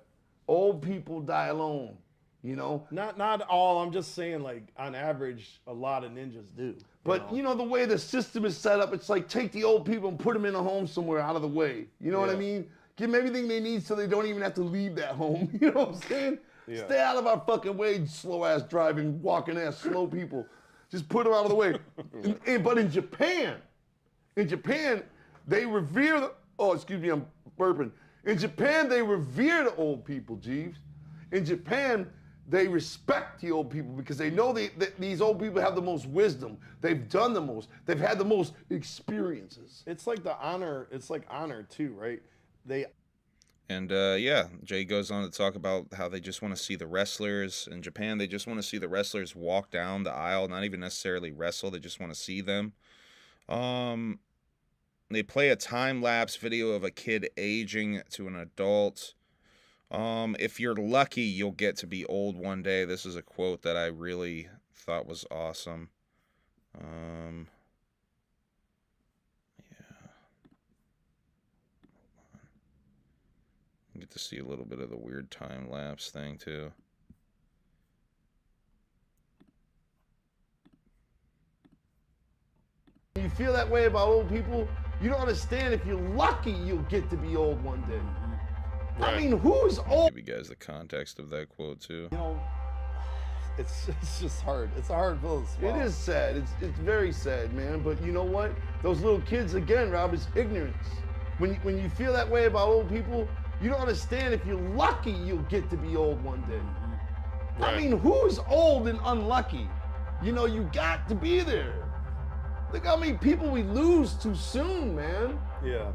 old people die alone. You know?
Not all. I'm just saying, like, on average, a lot of ninjas do.
But, you know, the way the system is set up, it's like take the old people and put them in a home somewhere out of the way. You know what I
Yeah.
mean? Give them everything they need so they don't even have to leave that home. You know what I'm saying?
Yeah.
Stay out of our fucking way, slow-ass driving, walking-ass slow people. Just put them out of the way. But in Japan, they revere the... Oh, excuse me, I'm burping. In Japan, they revere the old people, Jeeves. In Japan, they respect the old people because they know that these old people have the most wisdom. They've done the most. They've had the most experiences.
It's like the honor. It's like honor too, right?
And yeah, Jay goes on to talk about how they just want to see the wrestlers in Japan. They just want to see the wrestlers walk down the aisle, not even necessarily wrestle. They just want to see them. They play a time-lapse video of a kid aging to an adult. If you're lucky, you'll get to be old one day. This is a quote that I really thought was awesome. Yeah. You get to see a little bit of the weird time-lapse thing, too.
You feel that way about old people? You don't understand. If you're lucky, you'll get to be old one day.
Right.
I mean, who's old?
Give you guys the context of that quote, too.
You know, it's just hard. It's a hard pill to swallow.
It is sad. It's very sad, man. But you know what? Those little kids, again, Rob, it's ignorance. When you feel that way about old people, you don't understand. If you're lucky, you'll get to be old one day.
Right.
I mean, who's old and unlucky? You know, you got to be there. Look how many people we lose too soon, man.
Yeah.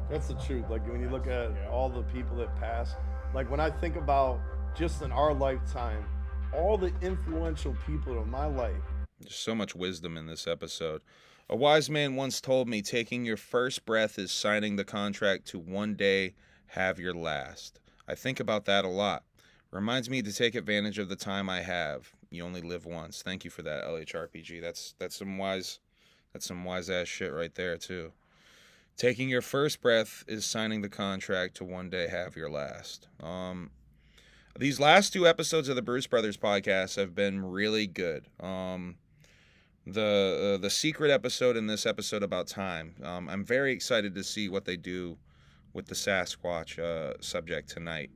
That's the truth. Like when you look at all the people that pass, like when I think about just in our lifetime, all the influential people in my life.
There's so much wisdom in this episode. A wise man once told me, taking your first breath is signing the contract to one day have your last. I think about that a lot. Reminds me to take advantage of the time I have. You only live once. Thank you for that, LHRPG. That's some wise ass shit right there too. Taking your first breath is signing the contract to one day have your last. These last two episodes of the Bruce Brothers podcast have been really good. The secret episode and this episode about time. I'm very excited to see what they do with the Sasquatch subject tonight.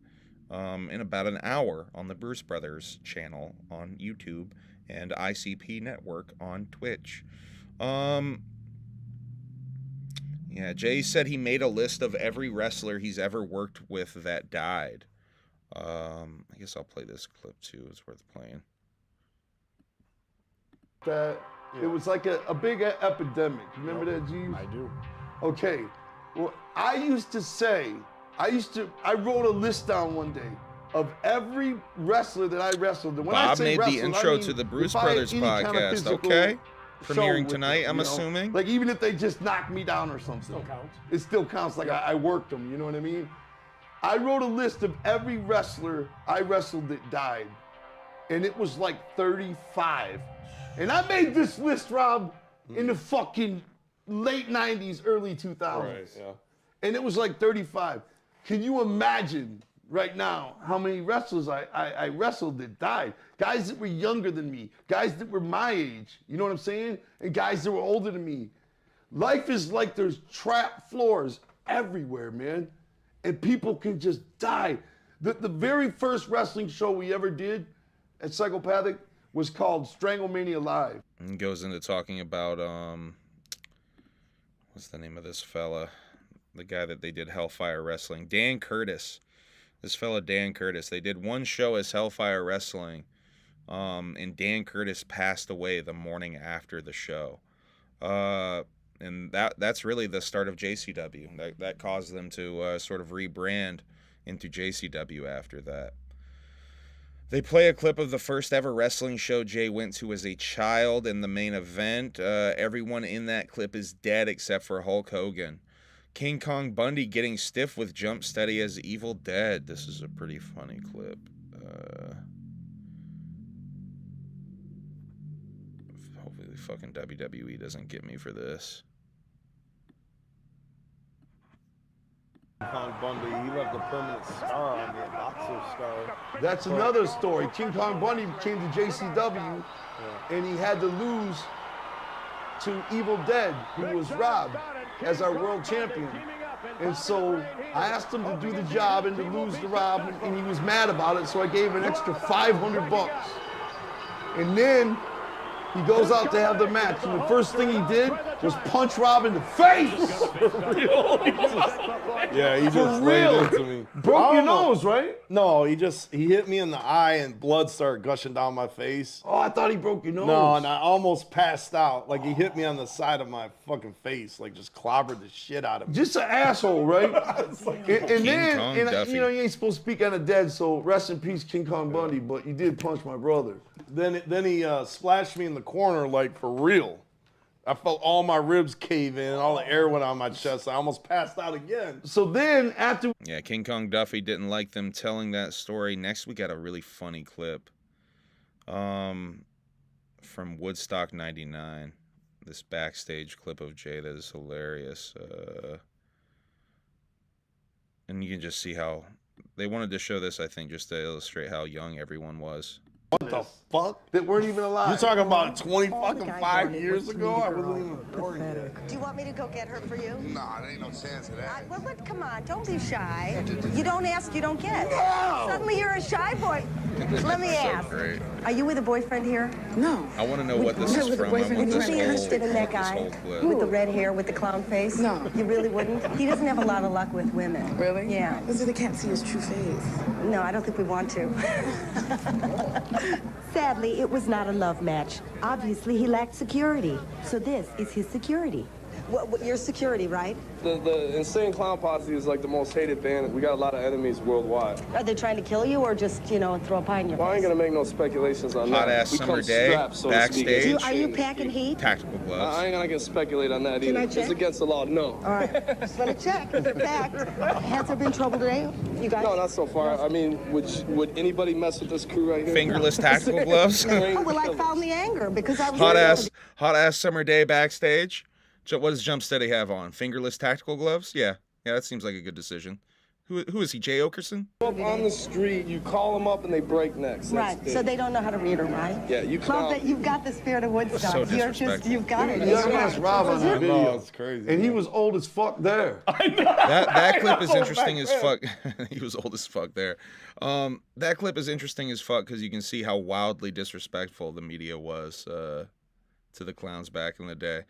In about an hour on the Bruce Brothers channel on YouTube and ICP Network on Twitch. Yeah, Jay said he made a list of every wrestler he's ever worked with that died. I guess I'll play this clip too. It's worth playing.
That it was like a big epidemic. Remember that, Jeeves?
I do.
Okay. Well, I wrote a list down one day of every wrestler that I wrestled. And when I
Bob
say
made
wrestled,
the intro
I mean,
to the Bruce
if I had
Brothers
any kind of
podcast,
physical
okay?
show
Premiering
with
tonight,
them,
I'm
you know?
assuming.
Like even if they just knocked me down or something.
Still counts.
It still counts. Like I worked them, you know what I mean? I wrote a list of every wrestler I wrestled that died. And it was like 35. And I made this list, Rob, in the fucking late 90s, early 2000s.
Right, yeah.
And it was like 35. Can you imagine right now how many wrestlers I wrestled that died? Guys that were younger than me, guys that were my age, you know what I'm saying? And guys that were older than me. Life is like there's trap floors everywhere, man. And people can just die. The very first wrestling show we ever did at Psychopathic was called Stranglemania Live.
And goes into talking about, what's the name of this fella? The guy that they did Hellfire Wrestling. Dan Curtis. This fella, Dan Curtis. They did one show as Hellfire Wrestling, and Dan Curtis passed away the morning after the show. And that's really the start of JCW. That caused them to sort of rebrand into JCW after that. They play a clip of the first ever wrestling show Jay went to as a child in the main event. Everyone in that clip is dead except for Hulk Hogan. King Kong Bundy getting stiff with Jump Steady as Evil Dead. This is a pretty funny clip. Hopefully fucking WWE doesn't get me for this.
Kong Bundy, he left a permanent scar on me, a boxer scar.
That's another story. King Kong Bundy came to JCW, and he had to lose to Evil Dead, who was Rob, as our world champion. And so I asked him to do the job and to lose to Rob, and he was mad about it, so I gave him an extra $500. And then he goes out to have the match, and the first thing he did was punch Rob in the face.
Yeah, he just
For
laid
real.
into me.
Broke your
I don't know.
nose, right?
No, he hit me in the eye and blood started gushing down my face.
Oh, I thought he broke your nose.
No, and I almost passed out. Like he hit me on the side of my fucking face, like just clobbered the shit out of me.
Just an asshole, right? and then,
Kong
and
Duffy.
you know, you ain't supposed to speak on the dead, so rest in peace, King Kong Bundy, but you did punch my brother.
Then he splashed me in the corner, like for real. I felt all my ribs cave in, all the air went on my chest. I almost passed out again.
So then, after...
Yeah, King Kong Duffy didn't like them telling that story. Next, we got a really funny clip from Woodstock 99. This backstage clip of Jay that is hilarious. And you can just see how... They wanted to show this, I think, just to illustrate how young everyone was.
What the fuck?
That weren't even alive.
You're talking about 5 years ago? I wasn't even born yet.
Do you want me to go get her for you?
Nah, there ain't no chance of that.
Well, come on, don't be shy. You don't ask, you don't get. Suddenly you're a shy boy. Let me ask.
Great.
Are you with a boyfriend here?
No.
I want to know what this is from. I want
Would you
this
be
whole,
interested in that
this
guy
whole clip.
with the red hair, with the clown face?
No.
You really wouldn't? He doesn't have a lot of luck with women.
Really?
Yeah.
Because they can't see his true face.
No, I don't think we want to. Sadly, it was not a love match. Obviously, he lacked security. So this is his security. Your security, right?
The Insane Clown Posse is like the most hated band. We got a lot of enemies worldwide.
Are they trying to kill you or just, throw a pie in your
Well, I ain't
face?
gonna make no speculations on
Hot
that.
ass
We
summer
come
day,
strapped, so to speak.
backstage.
Are you packing heat?
Tactical gloves.
I ain't gonna speculate on that
Can
either.
I
It's
check?
against the law. No.
All right, just let me check. Is it packed? Has there been trouble today? You guys?
No, not so far. I mean, would anybody mess with this crew right here?
Fingerless tactical gloves.
Oh, well, I found the anger because I was...
hot ass summer day backstage. What does Jump Steady have on? Fingerless tactical gloves? Yeah, that seems like a good decision. Who is he? Jay Okerson?
Up on the street, you call them up and they break necks.
Right, so they don't know how to read or write.
Yeah, you
Love that you've got the spirit of Woodstock.
So disrespectful.
You've got it.
Young ass Rob on that video.
That's crazy.
And he was old as fuck there.
That clip is interesting as fuck. He was old as fuck there. That clip is interesting as fuck because you can see how wildly disrespectful the media was to the clowns back in the day.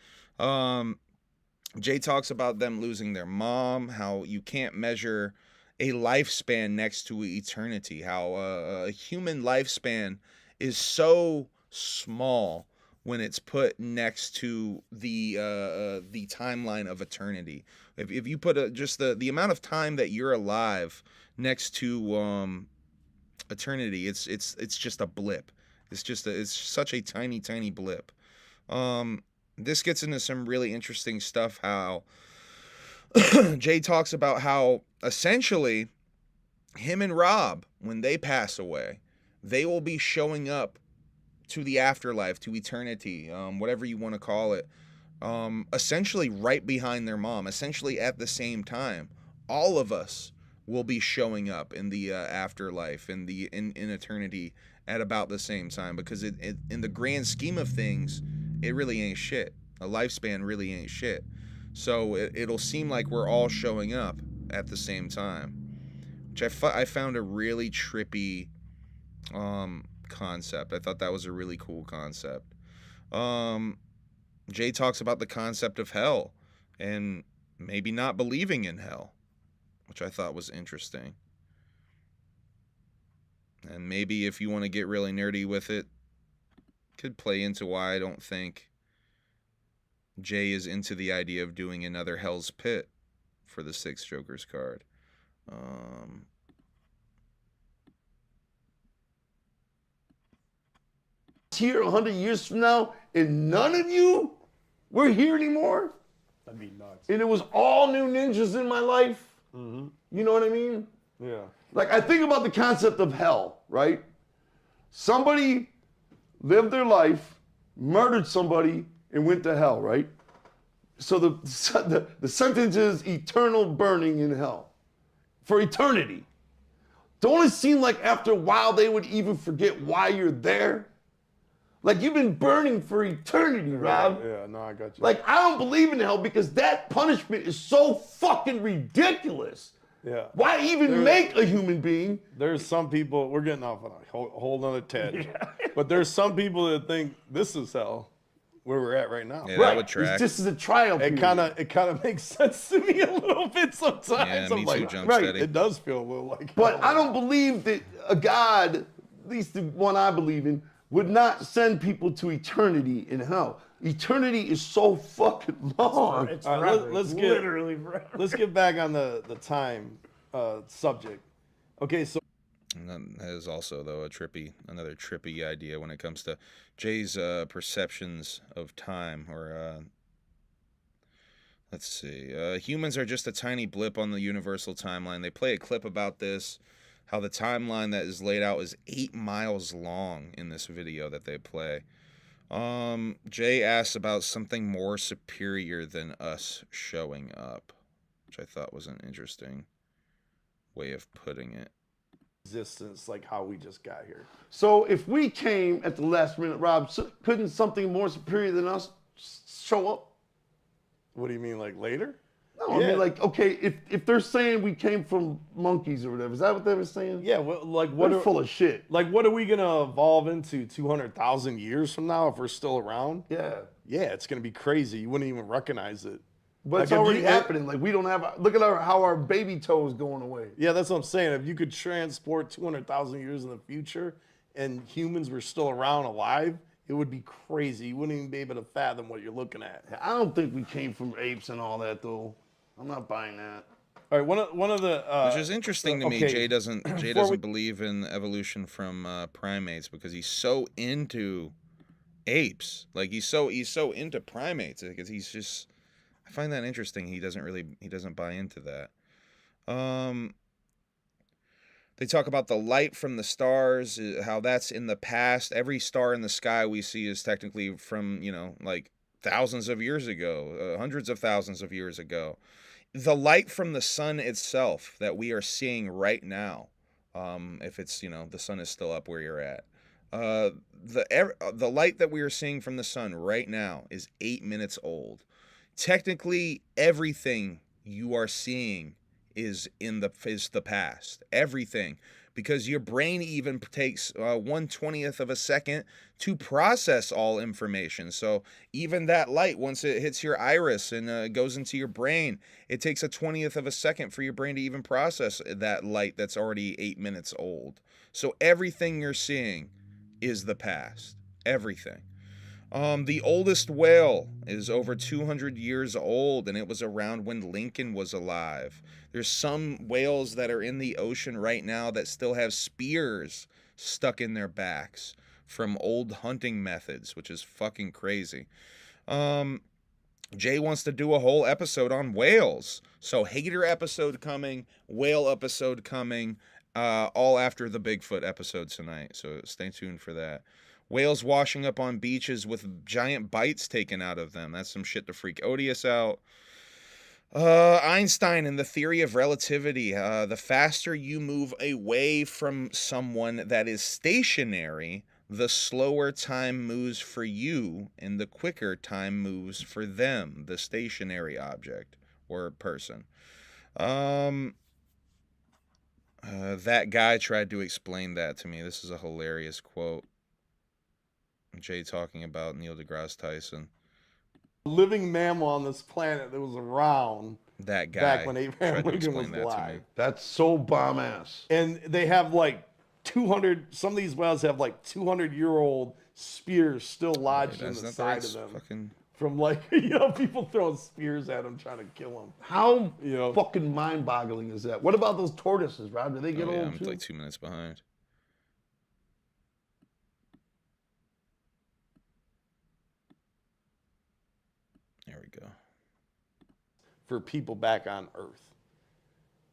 Jay talks about them losing their mom, how you can't measure a lifespan next to eternity, how a human lifespan is so small when it's put next to the timeline of eternity. If you put just the amount of time that you're alive next to eternity, it's just a blip. It's such a tiny blip. This gets into some really interesting stuff, how Jay talks about how essentially him and Rob, when they pass away, they will be showing up to the afterlife, to eternity, whatever you want to call it, essentially right behind their mom, essentially at the same time. All of us will be showing up in the afterlife, in eternity at about the same time, because it in the grand scheme of things, it really ain't shit. A lifespan really ain't shit. So it'll seem like we're all showing up at the same time, which I found a really trippy concept. I thought that was a really cool concept. Jay talks about the concept of hell and maybe not believing in hell, which I thought was interesting. And maybe if you want to get really nerdy with it, could play into why I don't think Jay is into the idea of doing another Hell's Pit for the 6 Jokers card.
Here 100 years from now, and none of you were here anymore?
That'd be nuts.
And it was all new ninjas in my life?
Mm-hmm.
You know what I mean?
Yeah.
Like, I think about the concept of hell, right? Somebody lived their life, murdered somebody, and went to hell, right? So the sentence is eternal burning in hell. for eternity. Don't it seem like after a while they would even forget why you're there? Like you've been burning for eternity, Rob.
Yeah, no, I got you.
Like I don't believe in hell because that punishment is so fucking ridiculous.
Yeah.
Why even make a human being?
There's some people, we're getting off on a whole nother tangent. But there's some people that think this is hell, where we're at right now.
Yeah, that would track.
This is a trial
It kind of makes sense to me a little bit sometimes.
Yeah, me
I'm
too,
like,
Jump
right,
Steady.
it does feel a little like
But
hell.
I don't believe that a God, at least the one I believe in, would not send people to eternity in hell. Eternity is so fucking long.
It's
All right,
forever.
let's
It's
get
literally forever.
let's get back on the time subject. Okay, so
And that is also, though, another trippy idea when it comes to Jay's perceptions of time. Or let's see, humans are just a tiny blip on the universal timeline. They play a clip about this, how the timeline that is laid out is 8 miles long in this video that they play. Jay asks about something more superior than us showing up, which I thought was an interesting way of putting it.
existence, like how we just got here.
So if we came at the last minute, Rob, couldn't something more superior than us show up?
What do you mean, like later?
No, I mean, like, okay, if they're saying we came from monkeys or whatever, is that what they were saying?
Yeah, well, like what?
They're full of shit.
Like, what are we gonna evolve into 200,000 years from now if we're still around?
Yeah.
Yeah, it's gonna be crazy. You wouldn't even recognize it.
But it's
Like, if
already
you-
happening. Like, we don't have, look at how our baby toe is going away.
Yeah, that's what I'm saying. If you could transport 200,000 years in the future and humans were still around alive, it would be crazy. You wouldn't even be able to fathom what you're looking at.
I don't think we came from apes and all that, though. I'm not buying that.
All right, one of the
which is interesting to me.
okay.
Jay doesn't
Before we-
believe in evolution from primates because he's so into apes. Like he's so into primates because he's just. I find that interesting. He doesn't buy into that. They talk about the light from the stars, how that's in the past. Every star in the sky we see is technically from, like thousands of years ago, hundreds of thousands of years ago. The light from the sun itself that we are seeing right now, if it's, the sun is still up where you're at. The light that we are seeing from the sun right now is 8 minutes old. Technically, everything you are seeing is the past. Everything. Because your brain even takes 1/20th of a second to process all information. So even that light, once it hits your iris and goes into your brain, it takes 1/20th of a second for your brain to even process that light that's already 8 minutes old. So everything you're seeing is the past. Everything. The oldest whale is over 200 years old, and it was around when Lincoln was alive. There's some whales that are in the ocean right now that still have spears stuck in their backs from old hunting methods, which is fucking crazy. Jay wants to do a whole episode on whales. So hater episode coming, whale episode coming, all after the Bigfoot episode tonight. So stay tuned for that. Whales washing up on beaches with giant bites taken out of them. That's some shit to freak Odious out. Einstein and the theory of relativity. The faster you move away from someone that is stationary, the slower time moves for you, and the quicker time moves for them, the stationary object or person. That guy tried to explain that to me. This is a hilarious quote. Jay talking about Neil deGrasse Tyson.
Living mammal on this planet that was around
that guy
back when Abraham
tried to
Lincoln was
explain that to me.
alive.
That's so bomb ass.
And they have like 200, some of these whales have like 200-year-old spears still lodged in the side of them.
Fucking...
From like, people throwing spears at them trying to kill them.
How fucking mind-boggling is that? What about those tortoises, Rob? Do they get old
I'm
too?
like 2 minutes behind. There we go.
For people back on Earth.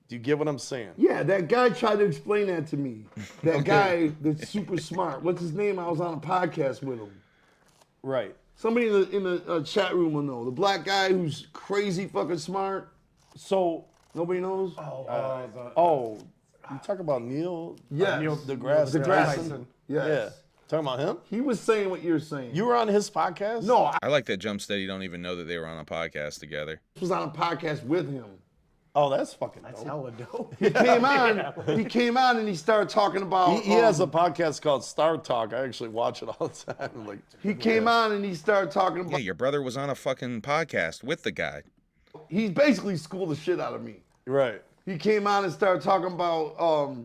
Do you get what I'm saying?
Yeah, that guy tried to explain that to me. That guy that's super smart. What's his name? I was on a podcast with him.
Right.
Somebody in the chat room will know. The black guy who's crazy fucking smart.
So
Nobody knows?
You talk about Neil?
Yes.
Neil deGrasse Tyson.
Yes.
Yeah. Talking about him?
He was saying what you're saying.
You were on his podcast?
No,
I like that Jump said you don't even know that they were on a podcast together.
I was on a podcast with him.
Oh, that's fucking dope.
That's hella dope.
He came on. He came on and he started talking about.
He has a podcast called Star Talk. I actually watch it all the time. Like,
he came on and he started talking about.
Yeah, your brother was on a fucking podcast with the guy.
He basically schooled the shit out of me.
Right.
He came on and started talking about.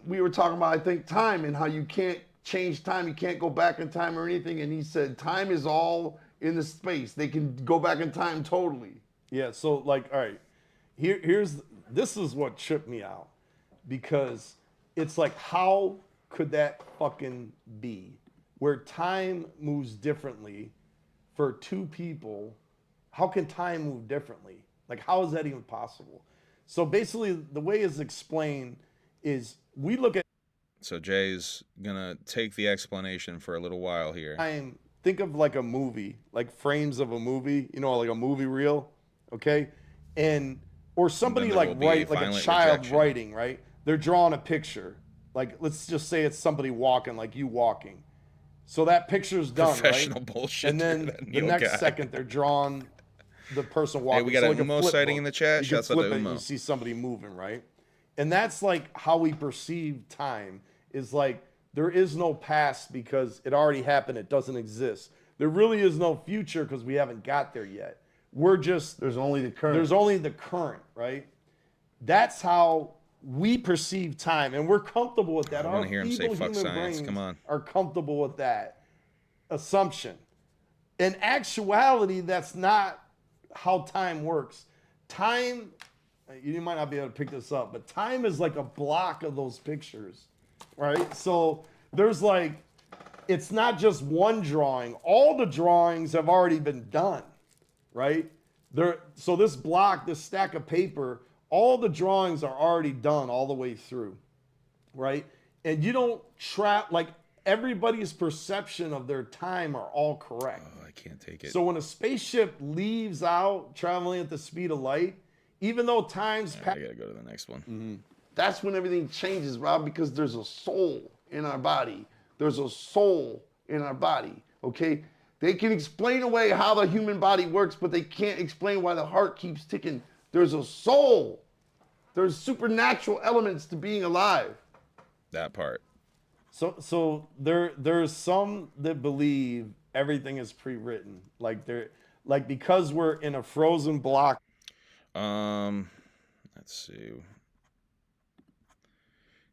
We were talking about, I think, time and how you can't change time. You can't go back in time or anything. And he said time is all in the space. They can go back in time totally.
Yeah, so like, all right, this is what tripped me out, because it's like, how could that fucking be? Where time moves differently for two people, how can time move differently? Like, how is that even possible? So basically, the way it's explained is we look at.
So Jay's gonna take the explanation for a little while here.
Think of like a movie, like frames of a movie, you know, like a movie reel. Okay, or somebody like like a child writing, right? They're drawing a picture. Like, let's just say it's somebody walking, like you walking. So that picture's done,
Professional
right?
bullshit.
And then the next second they're drawing the person walking.
Hey, we got
so
a Umo sighting in the chat.
You can
Shouts out to
flip it and
Umo.
you see somebody moving, right? And that's like how we perceive time. Is like, there is no past because it already happened. It doesn't exist. There really is no future because we haven't got there yet. We're just,
there's only the current.
There's only the current, right? That's how we perceive time, and we're comfortable with that.
I want to hear him say "fuck science." Come on.
Are comfortable with that assumption. In actuality, that's not how time works. Time, you might not be able to pick this up, but time is like a block of those pictures, right? So there's like, it's not just one drawing. All the drawings have already been done. Right? So this block, this stack of paper, all the drawings are already done all the way through, right? And you don't trap, like, everybody's perception of their time are all correct.
Oh, I can't take it.
So when a spaceship leaves out traveling at the speed of light, even though time's
I gotta go to the next one.
Mm-hmm. That's when everything changes, Rob, because there's a soul in our body. There's a soul in our body, okay? They can explain away how the human body works, but they can't explain why the heart keeps ticking. There's a soul. There's supernatural elements to being alive.
That part.
So there's some that believe everything is pre-written. Like because we're in a frozen block.
Let's see.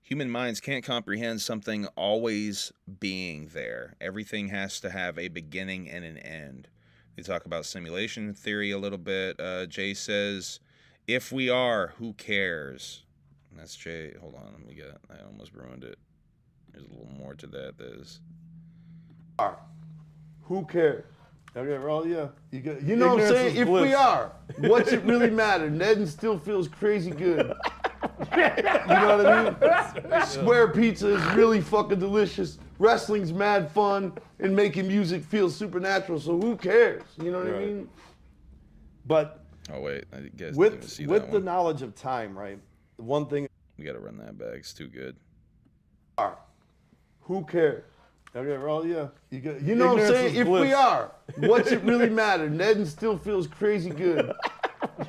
Human minds can't comprehend something always being there. Everything has to have a beginning and an end. They talk about simulation theory a little bit. Jay says, if we are, who cares? And that's Jay. Hold on, let me get, I almost ruined it. There's a little more to that.
Who cares?
Okay, well, yeah.
You know what I'm saying? If we are, what's it really matter? Ned and still feels crazy good. You know what I mean? Square pizza is really fucking delicious. Wrestling's mad fun, and making music feels supernatural. So who cares? You know what I mean?
But
oh wait, I guess
with the knowledge of time, right? The one thing
we got to run that back. It's too good.
Who cares?
Okay, well, yeah.
You know what I'm saying? If we are, what's it really matter? Ned and still feels crazy good.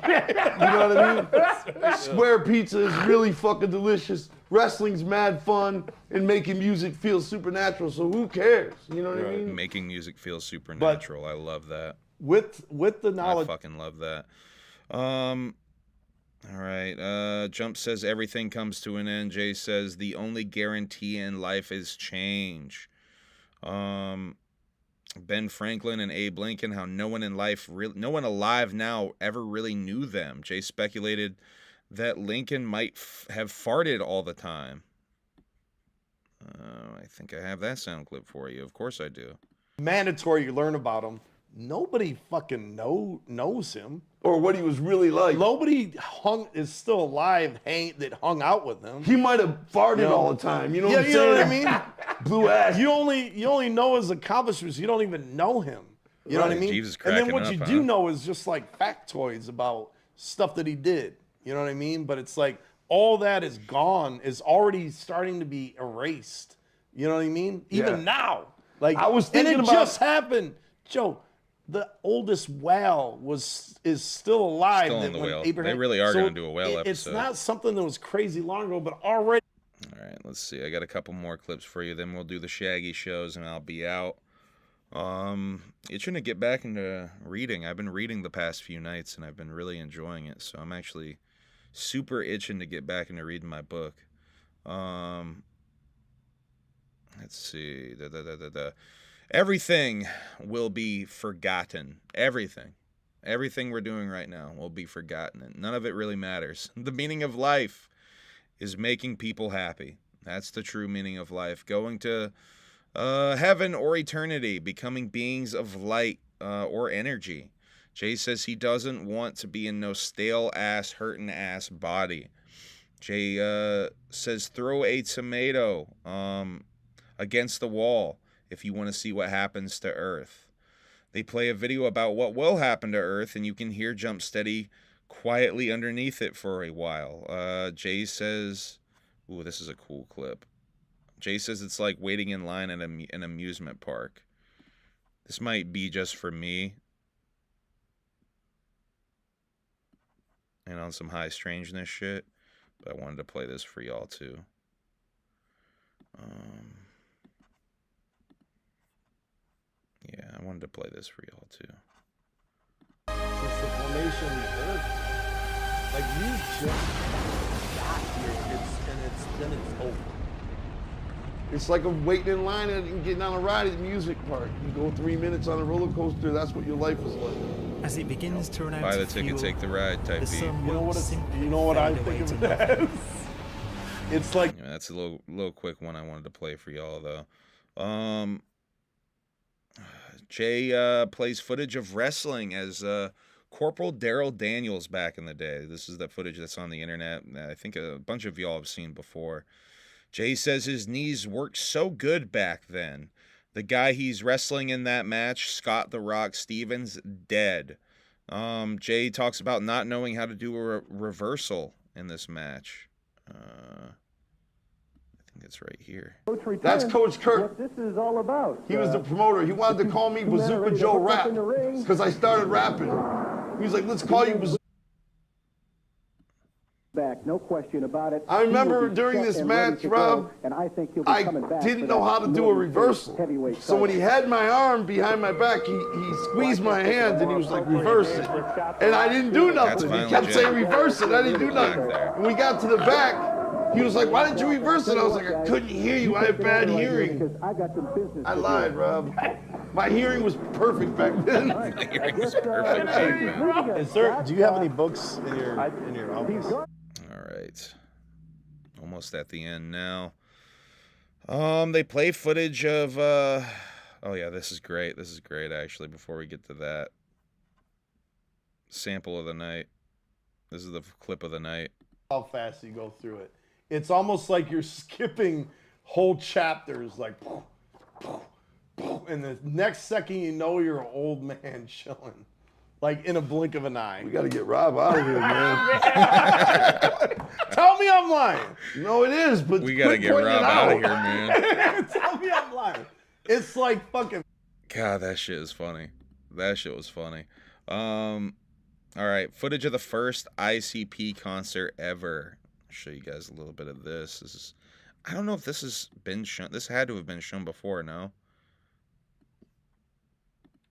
You know what I mean? Square pizza is really fucking delicious. Wrestling's mad fun, and making music feels supernatural. So who cares? You know what I mean?
Making music feels supernatural. I love that.
With the knowledge,
I fucking love that. All right. Jump says everything comes to an end. Jay says the only guarantee in life is change. Ben Franklin and Abe Lincoln, how no one alive now ever really knew them. Jay speculated that Lincoln might have farted all the time. I think I have that sound clip for you. Of course I do.
Mandatory you learn about him. Nobody fucking knows him.
Or what he was really like.
Nobody is still alive that hung out with him.
He might have farted all the time. You know what I'm saying?
You know what I mean?
Blue ass.
You only know his accomplishments. You don't even know him. You know what I mean?
Jesus,
and then what
cracking
you
up,
do
huh?
know is just like factoids about stuff that he did. You know what I mean? But it's like all that is gone, is already starting to be erased. You know what I mean? Even now. Like,
I was thinking
and it
about
just happened. Joe, the oldest whale is still alive.
Still on the whale. They really are going to do a whale episode.
It's not something that was crazy long ago, but already.
All right, let's see. I got a couple more clips for you. Then we'll do the Shaggy Shows, and I'll be out. Itching to get back into reading. I've been reading the past few nights, and I've been really enjoying it. So I'm actually super itching to get back into reading my book. Let's see. Everything will be forgotten. Everything we're doing right now will be forgotten. And none of it really matters. The meaning of life is making people happy. That's the true meaning of life. Going to heaven or eternity, becoming beings of light or energy. Jay says he doesn't want to be in no stale-ass, hurting-ass body. Jay says throw a tomato against the wall if you want to see what happens to Earth. They play a video about what will happen to Earth, and you can hear Jump Steady quietly underneath it for a while. Jay says, ooh, this is a cool clip. Jay says it's like waiting in line at an amusement park. This might be just for me. And on some high strangeness shit. But I wanted to play this for y'all too. Yeah, I wanted to play this for y'all too.
Since the formation of the Earth, like you just got here, it's over.
It's like a waiting in line and getting on a ride at the music park. You go 3 minutes on a roller coaster, that's what your life is like.
As it begins to run out
buy the
of
ticket,
fuel,
take the ride type beat.
You know what I think of it as? It's like
yeah, that's a little quick one I wanted to play for y'all though. Jay plays footage of wrestling as Corporal Daryl Daniels back in the day. This is the footage that's on the internet. I think a bunch of y'all have seen before. Jay says his knees worked so good back then. The guy he's wrestling in that match, Scott the Rock Stevens, dead. Jay talks about not knowing how to do a reversal in this match. I think it's right here.
That's Coach Kirk.
What this is all about.
He was the promoter. He wanted to call me Bazooka Joe Rap because I started rapping. He was like, let's call you Bazooka.
Back, no question about it.
I remember during this match, Rob,
and I think he'll be coming back.
I didn't know how to do a reversal. So when he had my arm behind my back, he squeezed my hand and he was like, reverse it. And I didn't do nothing. He kept saying reverse it. I didn't do nothing. When we got to the back, he was like, why didn't you reverse it? I was like, I couldn't hear you. I have bad hearing. I lied, Rob. My hearing was perfect back then.
My hearing was perfect back then.
Do you have any books in your office?
All right. Almost at the end now. They play footage of oh yeah, this is great. This is great actually before we get to that. Sample of the night. This is the clip of the night.
How fast you go through it. It's almost like you're skipping whole chapters like and the next second you know you're an old man chilling. Like in a blink of an eye.
We got to get Rob out of here, man.
Tell me I'm lying.
No, it is, but
we got to get Rob out of here, man.
Tell me I'm lying. It's like fucking.
God, that shit is funny. That shit was funny. All right, footage of the first ICP concert ever. I'll show you guys a little bit of this. This is, I don't know if this has been shown. This had to have been shown before, no?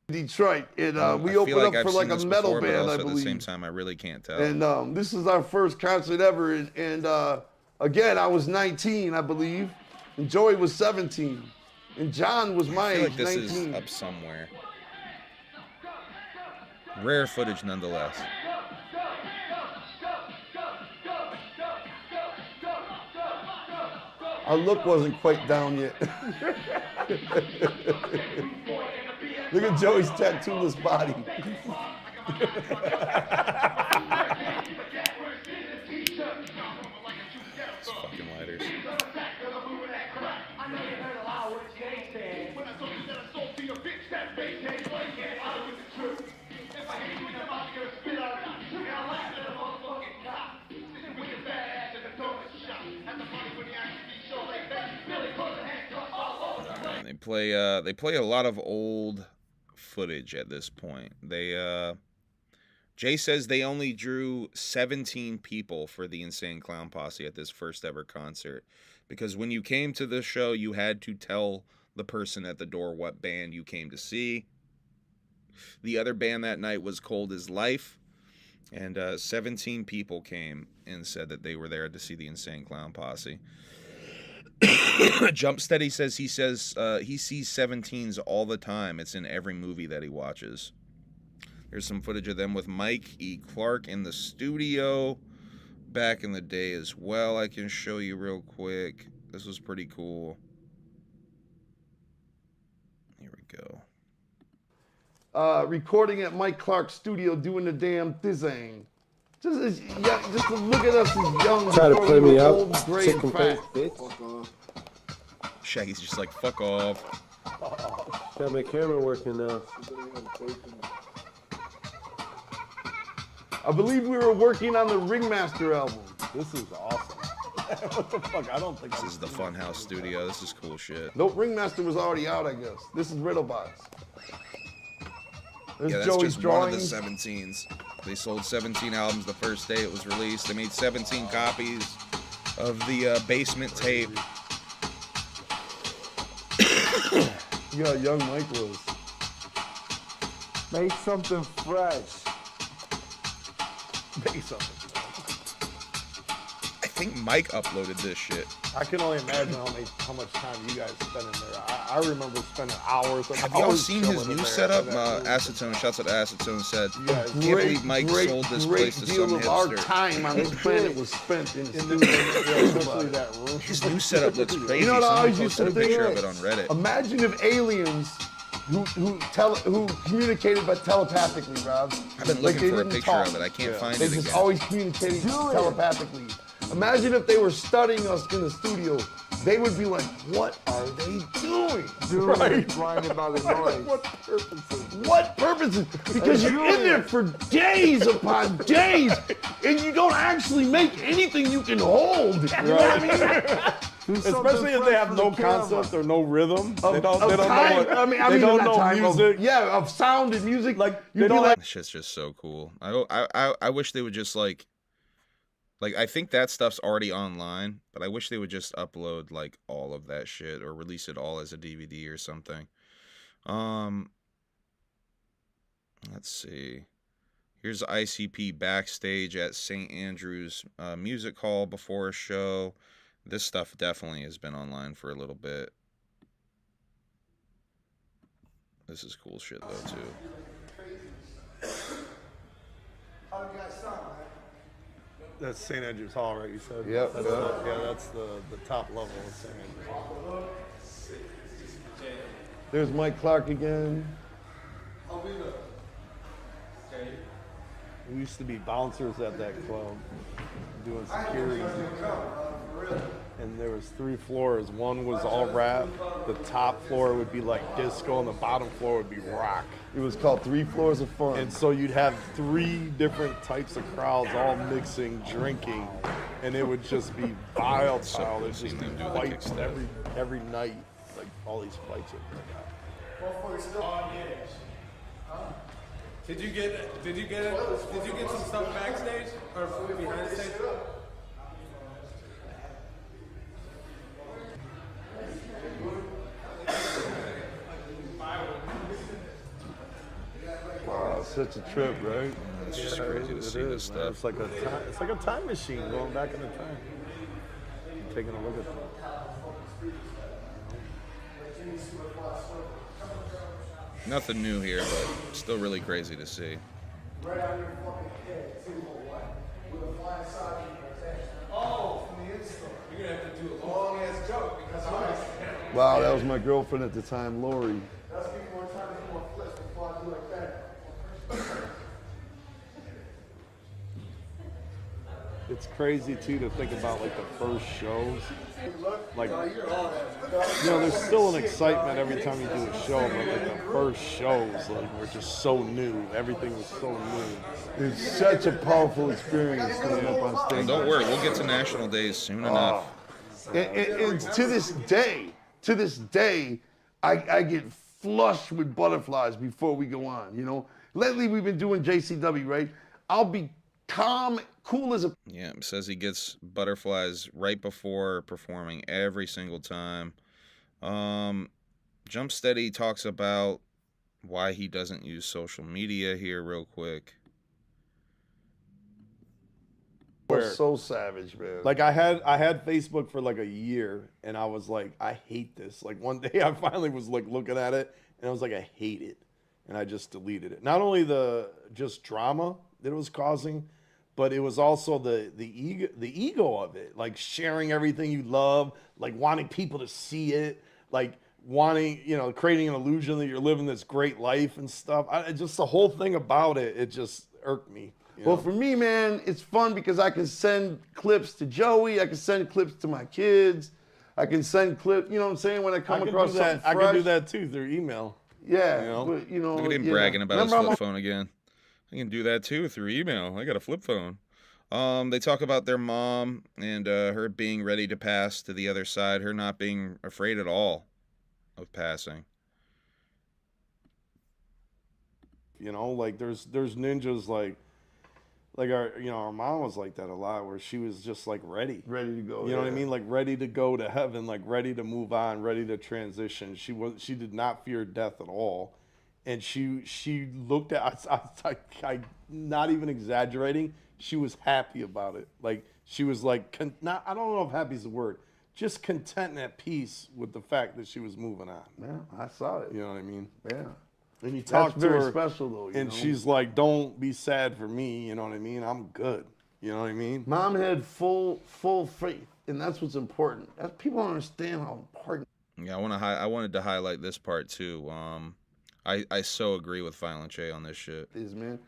Detroit, and we
I
opened
feel
up
I've
for like
seen
a
this
metal
before, but
band,
also
I
at
believe.
the same time, I really can't tell.
And this is our first concert ever, and again, I was 19, I believe, and Joey was 17, and John was my
I feel
age,
like this
19.
is up somewhere. Rare footage, nonetheless.
Our look wasn't quite down yet. Look at Joey's tattoo-less body.
It's fucking lighters. play a lot of old footage at this point. Jay says they only drew 17 people for the Insane Clown Posse at this first ever concert, because when you came to the show, you had to tell the person at the door what band you came to see. The other band that night was Cold as Life, and 17 people came and said that they were there to see the Insane Clown Posse. Jumpsteady says he sees 17s all the time. It's in every movie that he watches. There's some footage of them with Mike E. Clark in the studio back in the day as well. I can show you real quick. This was pretty cool. Here we go.
Recording at Mike Clark's studio, doing the damn thing. Just to look at us as young.
Try to play me out.
Chicken face,
bitch.
Shaggy's just like, fuck off.
Got my camera working now.
I believe we were working on the Ringmaster album.
This is awesome. What the fuck? I don't think
this is the Funhouse studio. This is cool shit.
Nope, Ringmaster was already out, I guess. This is Riddlebox. There's
Yeah, that's
Joey's
just
drawings.
one of the 17s. They sold 17 albums the first day it was released. They made 17 copies of the basement tape.
Yeah, young Mike was.
Make something fresh.
Make something.
I think Mike uploaded this shit.
I can only imagine how much time you guys spend in there. I remember spending hours.
Have y'all seen his new setup? Acetone, shouts out to Acetone, said, can't believe Mike sold this place to some
deal of our
hipster.
time on this planet was spent in the
especially that room.
His new setup looks crazy.
You know what I always used
Posted
to
a
think?
picture of it on Reddit.
Imagine if aliens who communicated but telepathically, Rob.
I've been looking for a picture of it. I can't find
They
it
just
again.
always communicating telepathically. Imagine if they were studying us in the studio. They would be like, what are they doing?
Blinded by the noise.
What purposes?
What purposes? Because you're in there for days upon days, and you don't actually make anything you can hold. You know what I mean?
Especially if they have no concept or no rhythm. They don't know
time,
what.
I mean,
they don't
not
know
time,
music.
of sound and music.
Like
You'd be like,
This shit's just so cool. I wish they would just like I think that stuff's already online, but I wish they would just upload like all of that shit or release it all as a DVD or something. Let's see. Here's ICP backstage at St. Andrew's Music Hall before a show. This stuff definitely has been online for a little bit. This is cool shit though too.
How do you guys sound, man? That's St. Andrew's Hall, right? You said.
Yep.
That's the top level of St. Andrew's.
there's Mike Clark again.
We used to be bouncers at that club, doing security. And there was 3 floors. One was all rap. The top floor would be like disco, and the bottom floor would be rock.
It was called 3 Floors of Fun.
And so you'd have 3 different types of crowds all mixing, drinking, and it would just be wild style. There's just be fights every night, like all these fights would break out.
Did you get some stuff backstage or behind the stage?
Wow, such a trip, right?
It's just crazy to see this stuff.
It's like a time machine going back in the time. Taking a look at that.
Nothing new here, but still really crazy to see.
Right on your fucking head, too, what? With a flying side protection. Oh, from the install. You're gonna have to do a long ass joke because I'm
Wow, that was my girlfriend at the time, Lori.
That's before time to do more flips before I do like that.
It's crazy too to think about like the first shows. Like, there's still an excitement every time you do a show, but like the first shows, like were just so new. Everything was so new.
It's such a powerful experience coming up on stage.
Don't worry, we'll get to National Days soon enough.
And to this day, I get flushed with butterflies before we go on, you know. Lately we've been doing JCW, right? I'll be calm, cool as a...
Yeah, says he gets butterflies right before performing every single time. Jump Steady talks about why he doesn't use social media here real quick.
So savage, man.
Like I had Facebook for like a year, and I was like, I hate this. Like one day I finally was like looking at it, and I was like, I hate it, and I just deleted it. Not only the just drama that it was causing, but it was also the ego of it, like sharing everything you love, like wanting people to see it, like wanting, you know, creating an illusion that you're living this great life and stuff. Just the whole thing about it, it just irked me.
Well, for me, man, it's fun because I can send clips to Joey. I can send clips to my kids. I can send clips, you know what I'm saying, when I come across something fresh.
I can do that too through email.
Yeah,
you know?
But, you know.
Look at him bragging about his flip phone again. I can do that too through email. I got a flip phone. They talk about their mom and her being ready to pass to the other side, her not being afraid at all of passing.
You know, like there's ninjas like our mom was like that a lot, where she was just like ready
to go.
You know what I mean? Like ready to go to heaven, like ready to move on, ready to transition. She did not fear death at all, and she looked at. I not even exaggerating. She was happy about it. Like she was like not. I don't know if happy is the word. Just content and at peace with the fact that she was moving on.
Yeah, I saw it.
You know what I mean?
Yeah.
And you
That's
talk to
very
her,
special though.
and she's like, "Don't be sad for me." You know what I mean? I'm good. You know what I mean?
Mom had full faith, and that's what's important. People don't understand how important.
Yeah, I wanted to highlight this part too. I so agree with Violent J on this shit.
Is, man,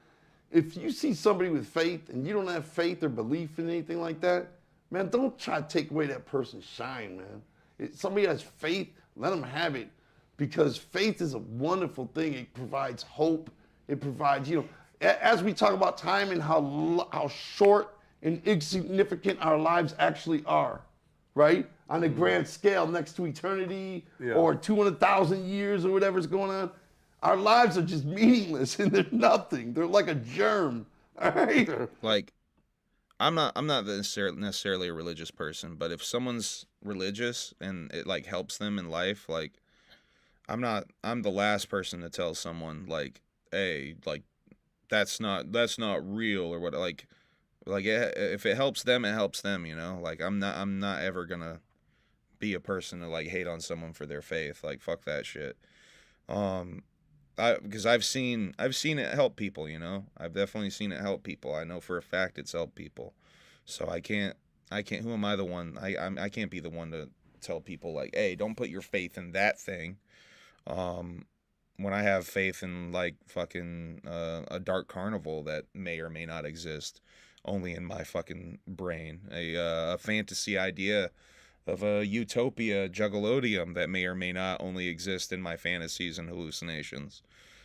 if you see somebody with faith and you don't have faith or belief in anything like that, man, don't try to take away that person's shine, man. If somebody has faith, let them have it. Because faith is a wonderful thing. It provides hope. It provides, you know, as we talk about time and how short and insignificant our lives actually are, right? On a grand scale, next to eternity or 200,000 years or whatever's going on, our lives are just meaningless and they're nothing. They're like a germ, all right?
Like, I'm not necessarily a religious person, but if someone's religious and it like helps them in life, like, I'm the last person to tell someone like, hey, like that's not real or what, like if it helps them, it helps them, you know? Like I'm not ever gonna be a person to like hate on someone for their faith. Like fuck that shit. Because I've seen it help people, you know? I've definitely seen it help people. I know for a fact it's helped people. So I can't who am I the one? I can't be the one to tell people like, hey, don't put your faith in that thing. When I have faith in like fucking a dark carnival that may or may not exist, only in my fucking brain, a fantasy idea of a utopia juggalodium that may or may not only exist in my fantasies and hallucinations.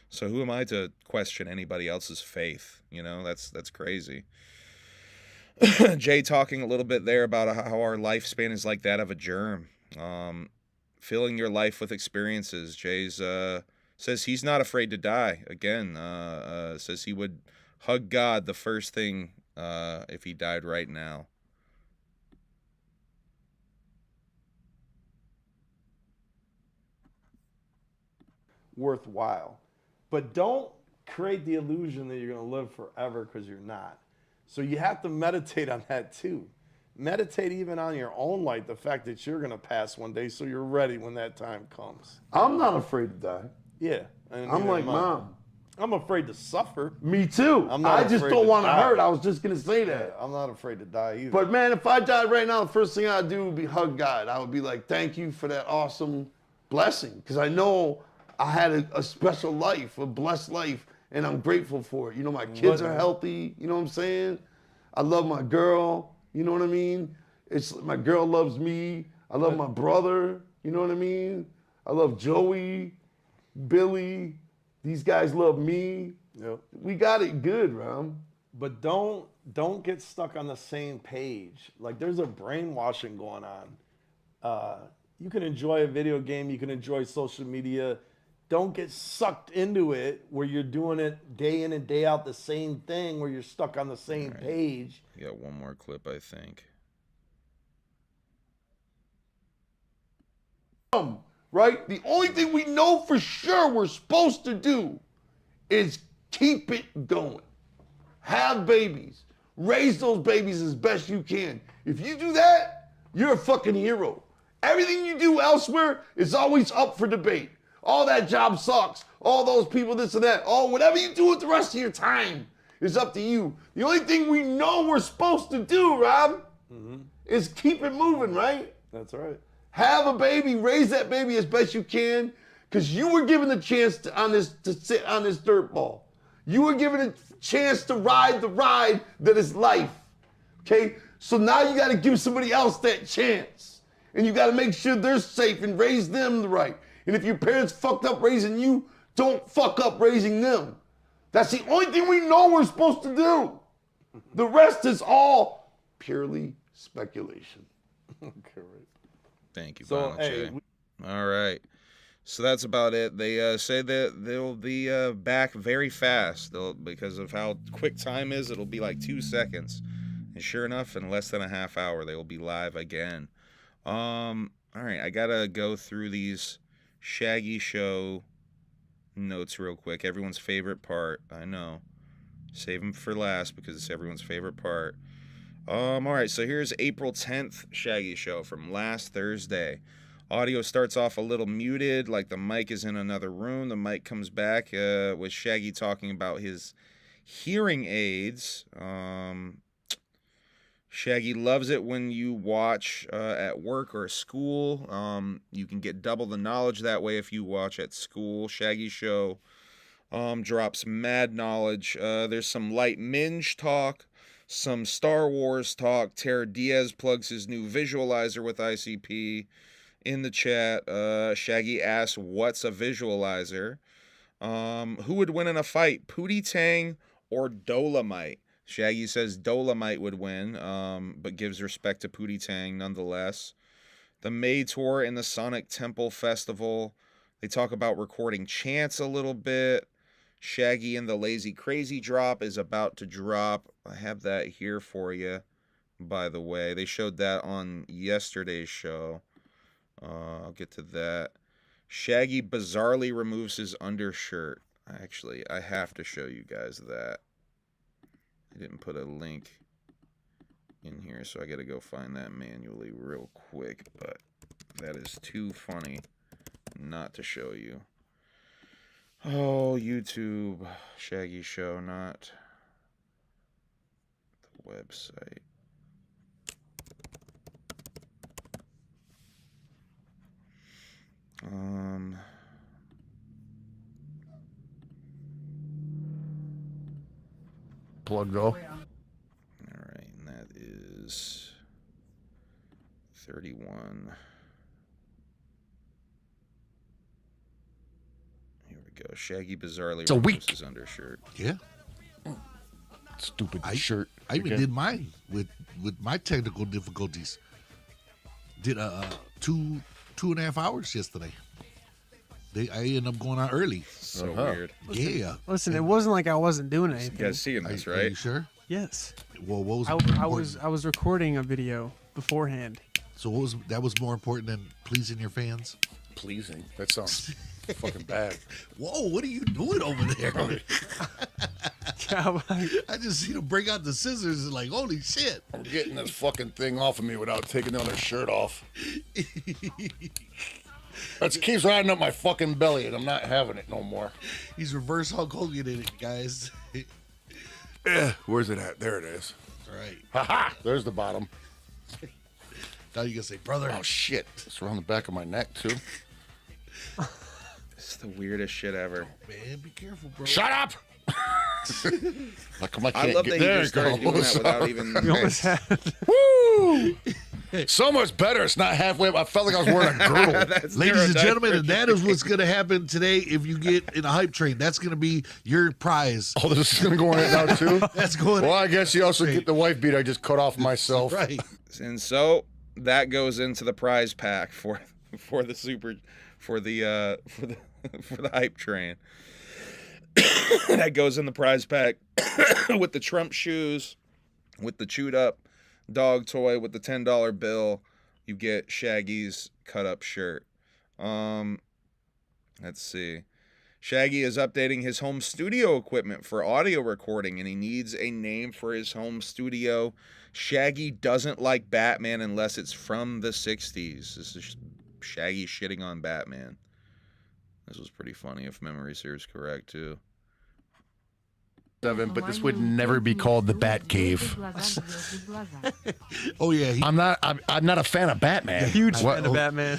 So who am I to question anybody else's faith? You know, that's crazy. Jay talking a little bit there about how our lifespan is like that of a germ. Filling your life with experiences. Jay's says he's not afraid to die. Again, says he would hug God the first thing if he died right now.
Worthwhile, but don't create the illusion that you're going to live forever, because you're not. So you have to meditate on that too. Meditate even on your own life, the fact that you're going to pass one day, so you're ready when that time comes.
I'm not afraid to die.
Yeah.
I'm like Mom.
I'm afraid to suffer.
Me too. I just don't want to hurt. I was just going to say that.
Yeah, I'm not afraid to die either.
But man, if I died right now, the first thing I'd do would be hug God. I would be like, thank you for that awesome blessing. Because I know I had a special life, a blessed life, and I'm grateful for it. You know, my kids are healthy. You know what I'm saying? I love my girl. You know what I mean? It's my girl loves me. I love my brother. You know what I mean? I love Joey, Billy. These guys love me.
Yep.
We got it good, Ram.
But don't get stuck on the same page. Like there's a brainwashing going on. You can enjoy a video game. You can enjoy social media. Don't get sucked into it where you're doing it day in and day out the same thing where you're stuck on the same page.
You got one more clip, I think.
Right? The only thing we know for sure we're supposed to do is keep it going. Have babies. Raise those babies as best you can. If you do that, you're a fucking hero. Everything you do elsewhere is always up for debate. All that job sucks. All those people, this and that. Oh, whatever you do with the rest of your time is up to you. The only thing we know we're supposed to do, Rob, is keep it moving, right?
That's right.
Have a baby, raise that baby as best you can, because you were given the chance to sit on this dirt ball. You were given a chance to ride the ride that is life. Okay? So now you got to give somebody else that chance. And you got to make sure they're safe and raise them right. And if your parents fucked up raising you, don't fuck up raising them. That's the only thing we know we're supposed to do. The rest is all purely speculation.
Thank you,
So,
Violent
hey,
J. All right. So that's about it. They say that they'll be back very fast because of how quick time is. It'll be like 2 seconds. And sure enough, in less than a half hour, they will be live again. All right, I got to go through these Shaggy Show notes real quick. Everyone's favorite part. I know. Save them for last because it's everyone's favorite part. All right, so here's April 10th Shaggy Show from last Thursday. Audio starts off a little muted, like the mic is in another room. The mic comes back with Shaggy talking about his hearing aids. Shaggy loves it when you watch at work or school. You can get double the knowledge that way if you watch at school. Shaggy Show drops mad knowledge. There's some light Minge talk. Some Star Wars talk. Tara Diaz plugs his new visualizer with ICP in the chat. Shaggy asks, what's a visualizer? Who would win in a fight, Pootie Tang or Dolomite? Shaggy says Dolomite would win, but gives respect to Pootie Tang nonetheless. The May Tour and the Sonic Temple Festival. They talk about recording chants a little bit. Shaggy and the Lazy Crazy drop is about to drop. I have that here for you, by the way. They showed that on yesterday's show. I'll get to that. Shaggy bizarrely removes his undershirt. Actually, I have to show you guys that. I didn't put a link in here, so I got to go find that manually real quick. But that is too funny not to show you. Oh, YouTube, Shaggy Show, not the website.
Plug go.
All right, and that is 31. Here we go. Shaggy bizarrely removes his undershirt.
Yeah.
Stupid
shirt.
I even did mine with my technical difficulties. Did 2.5 hours yesterday. I ended up going out early.
So weird.
Yeah.
Listen, it wasn't like I wasn't doing anything.
You guys seeing this,
Are
right?
you sure?
Yes.
Well, what was
I was recording a video beforehand.
So that was more important than pleasing your fans?
Pleasing? That sounds fucking bad.
Whoa, what are you doing over there? I just seen him bring out the scissors and like, holy shit.
I'm getting this fucking thing off of me without taking the other shirt off. That keeps riding up my fucking belly, and I'm not having it no more.
He's reverse Hulk Hogan in it, guys.
Where's it at? There it is.
All right.
Ha-ha! There's the bottom.
Now you can say, brother.
Oh, shit. It's around the back of my neck, too.
It's the weirdest shit ever.
Man, be careful, bro.
Shut up! Like, I
love that he
there
just started doing that without even...
Woo! So much better. It's not halfway up. I felt like I was wearing a girdle.
Ladies and gentlemen, and that is what's going to happen today if you get in a hype train. That's going to be your prize.
Oh, this is going to go on it now, too?
That's going
Well, I guess you also get the wife beat I just cut off myself.
Right.
And so that goes into the prize pack for for the hype train. That goes in the prize pack with the Trump shoes, with the chewed up dog toy, with the $10 bill. You get Shaggy's cut up shirt. Let's see. Shaggy is updating his home studio equipment for audio recording, and he needs a name for his home studio. Shaggy doesn't like Batman unless it's from the 60s. This is Shaggy shitting on Batman. This was pretty funny if memory serves correct, too.
But this would never be called the Bat Cave.
Oh yeah,
I'm not a fan of Batman.
Huge fan of Batman.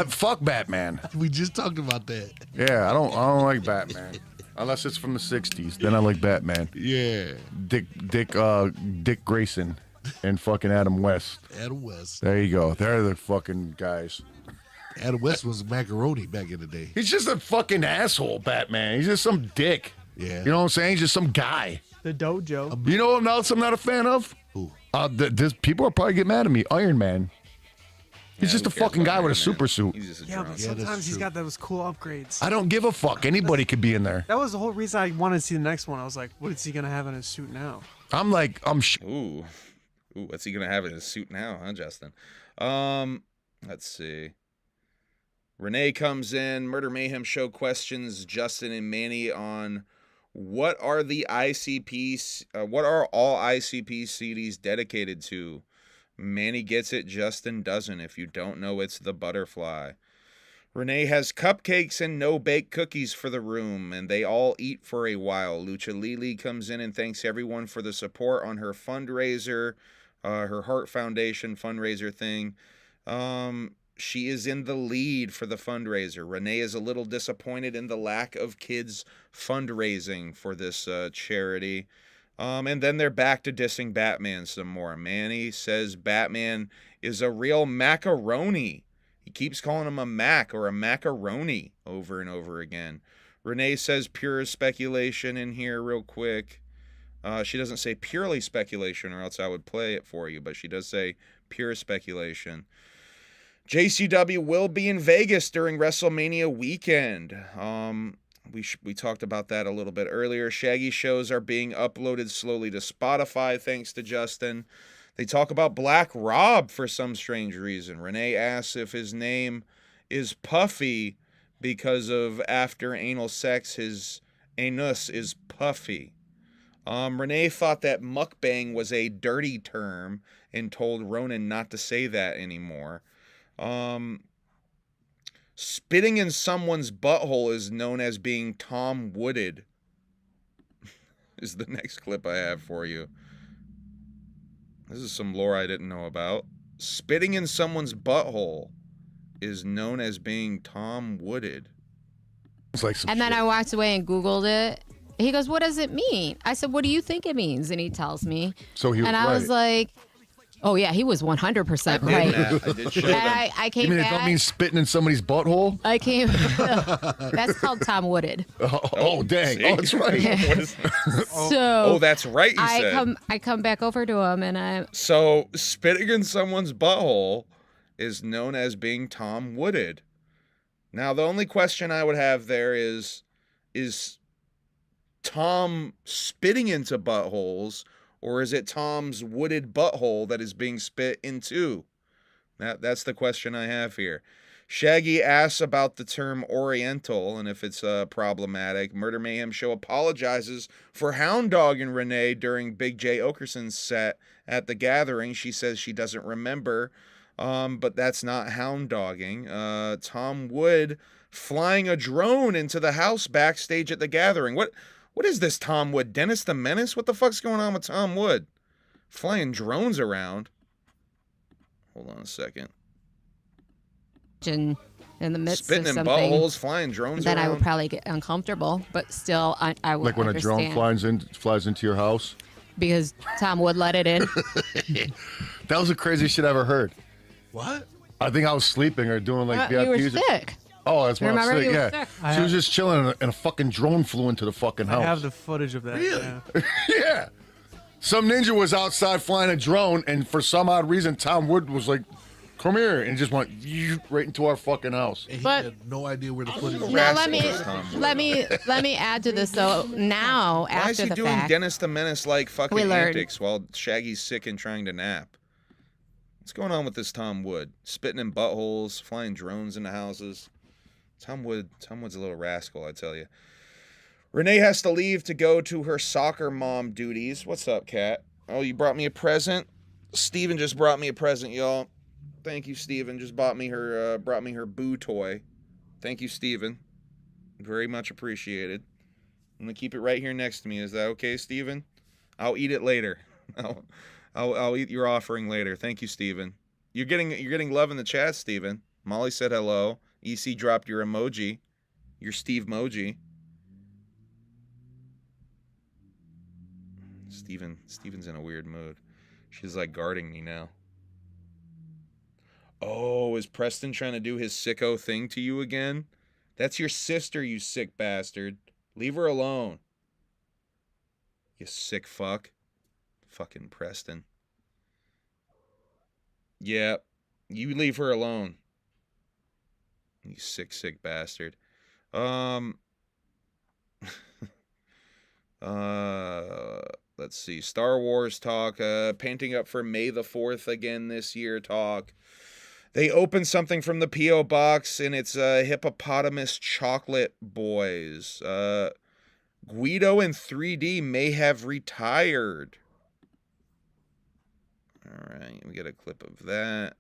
Fuck Batman.
We just talked about that.
Yeah, I don't like Batman unless it's from the '60s. Then I like Batman.
Yeah,
Dick Grayson and fucking Adam West.
Adam West.
There you go. They're the fucking guys.
Adam West was macaroni back in the day.
He's just a fucking asshole, Batman. He's just some dick.
Yeah.
You know what I'm saying? He's just some guy.
The dojo.
You know what else I'm not a fan of?
Who?
This people will probably get mad at me. Iron Man. He's just a fucking guy with a super suit.
He's just a
Yeah,
drunk.
but sometimes he's got those cool upgrades.
I don't give a fuck. Anybody could be in there.
That was the whole reason I wanted to see the next one. I was like, what is he gonna have in his suit now?
Ooh, what's he gonna have in his suit now, huh, Justin? Let's see. Renee comes in. Murder Mayhem Show questions Justin and Manny on what are the ICPs? What are all ICP CDs dedicated to? Manny gets it. Justin doesn't. If you don't know, it's the Butterfly. Renee has cupcakes and no-bake cookies for the room, and they all eat for a while. Lucha Lili comes in and thanks everyone for the support on her fundraiser, her Heart Foundation fundraiser thing. She is in the lead for the fundraiser. Renee is a little disappointed in the lack of kids fundraising for this charity. And then they're back to dissing Batman some more. Manny says Batman is a real macaroni. He keeps calling him a Mac or a macaroni over and over again. Renee says pure speculation in here real quick. She doesn't say purely speculation or else I would play it for you, but she does say pure speculation. JCW will be in Vegas during WrestleMania weekend. We talked about that a little bit earlier. Shaggy Shows are being uploaded slowly to Spotify, thanks to Justin. They talk about Black Rob for some strange reason. Renee asks if his name is Puffy because of after anal sex, his anus is puffy. Renee thought that mukbang was a dirty term and told Ronan not to say that anymore. Spitting in someone's butthole is known as being Tom Wooded. Is the next clip I have for you. This is some lore I didn't know about. Spitting in someone's butthole is known as being Tom Wooded.
It's like
and then I walked away and Googled it. He goes, "What does it mean?" I said, "What do you think it means?" And he tells me.
So he was
and I was like, "Oh yeah, he was 100% right."
I did show
And
them.
I came
You mean it
back.
don't mean spitting in somebody's butthole?
I came. That's called Tom Wooded.
Oh dang!
See?
Oh, that's right.
What is-
So
that's right. You said.
I come back over to him and I.
So spitting in someone's butthole is known as being Tom Wooded. Now the only question I would have there is Tom spitting into buttholes, or is it Tom's wooded butthole that is being spit into? That's the question I have here. Shaggy asks about the term Oriental and if it's problematic. Murder Mayhem Show apologizes for hound dogging Renee during Big J Okerson's set at the gathering. She says she doesn't remember, but that's not hound dogging. Tom Wood flying a drone into the house backstage at the gathering. What is this Tom Wood? Dennis the Menace? What the fuck's going on with Tom Wood? Flying drones around. Hold on a second.
In the midst
Spitting
of
in
something,
buttholes, flying drones
then
around.
I would probably get uncomfortable. But still, I would
Like when
understand.
a drone flies into your house.
Because Tom Wood let it in.
That was the craziest shit I ever heard.
What?
I think I was sleeping or doing like
You were
VIPs.
sick.
Oh, that's when I was
Remember,
sick.
you were
Yeah,
sick.
she was just chilling, and a fucking drone flew into the fucking house.
I have the footage of that.
Really?
Yeah.
Yeah. Some ninja was outside flying a drone, and for some odd reason, Tom Wood was like, come here, and just went right into our fucking house.
And he
But-
had no idea where to put his
Now let me add to this though. Now
Why is
after
he
the
doing
fact,
Dennis the Menace like fucking
We learned.
antics while Shaggy's sick and trying to nap? What's going on with this Tom Wood? Spitting in buttholes, flying drones into houses. Tom Wood's a little rascal, I tell you. Renee has to leave to go to her soccer mom duties. What's up, Kat? Oh, you brought me a present? Steven just brought me a present, y'all. Thank you, Steven. Just brought me her boo toy. Thank you, Steven. Very much appreciated. I'm gonna keep it right here next to me. Is that okay, Steven? I'll eat it later. I'll eat your offering later. Thank you, Steven. You're getting love in the chat, Steven. Molly said hello. EC dropped your emoji. Your Steve-moji. Steven's in a weird mood. She's like guarding me now. Oh, is Preston trying to do his sicko thing to you again? That's your sister, you sick bastard. Leave her alone. You sick fuck. Fucking Preston. Yeah, you leave her alone. You sick bastard. Let's see. Star Wars talk. Painting up for May the 4th again this year talk. They opened something from the P.O. box, and it's Hippopotamus Chocolate Boys. Guido in 3D may have retired. All right, we get a clip of that.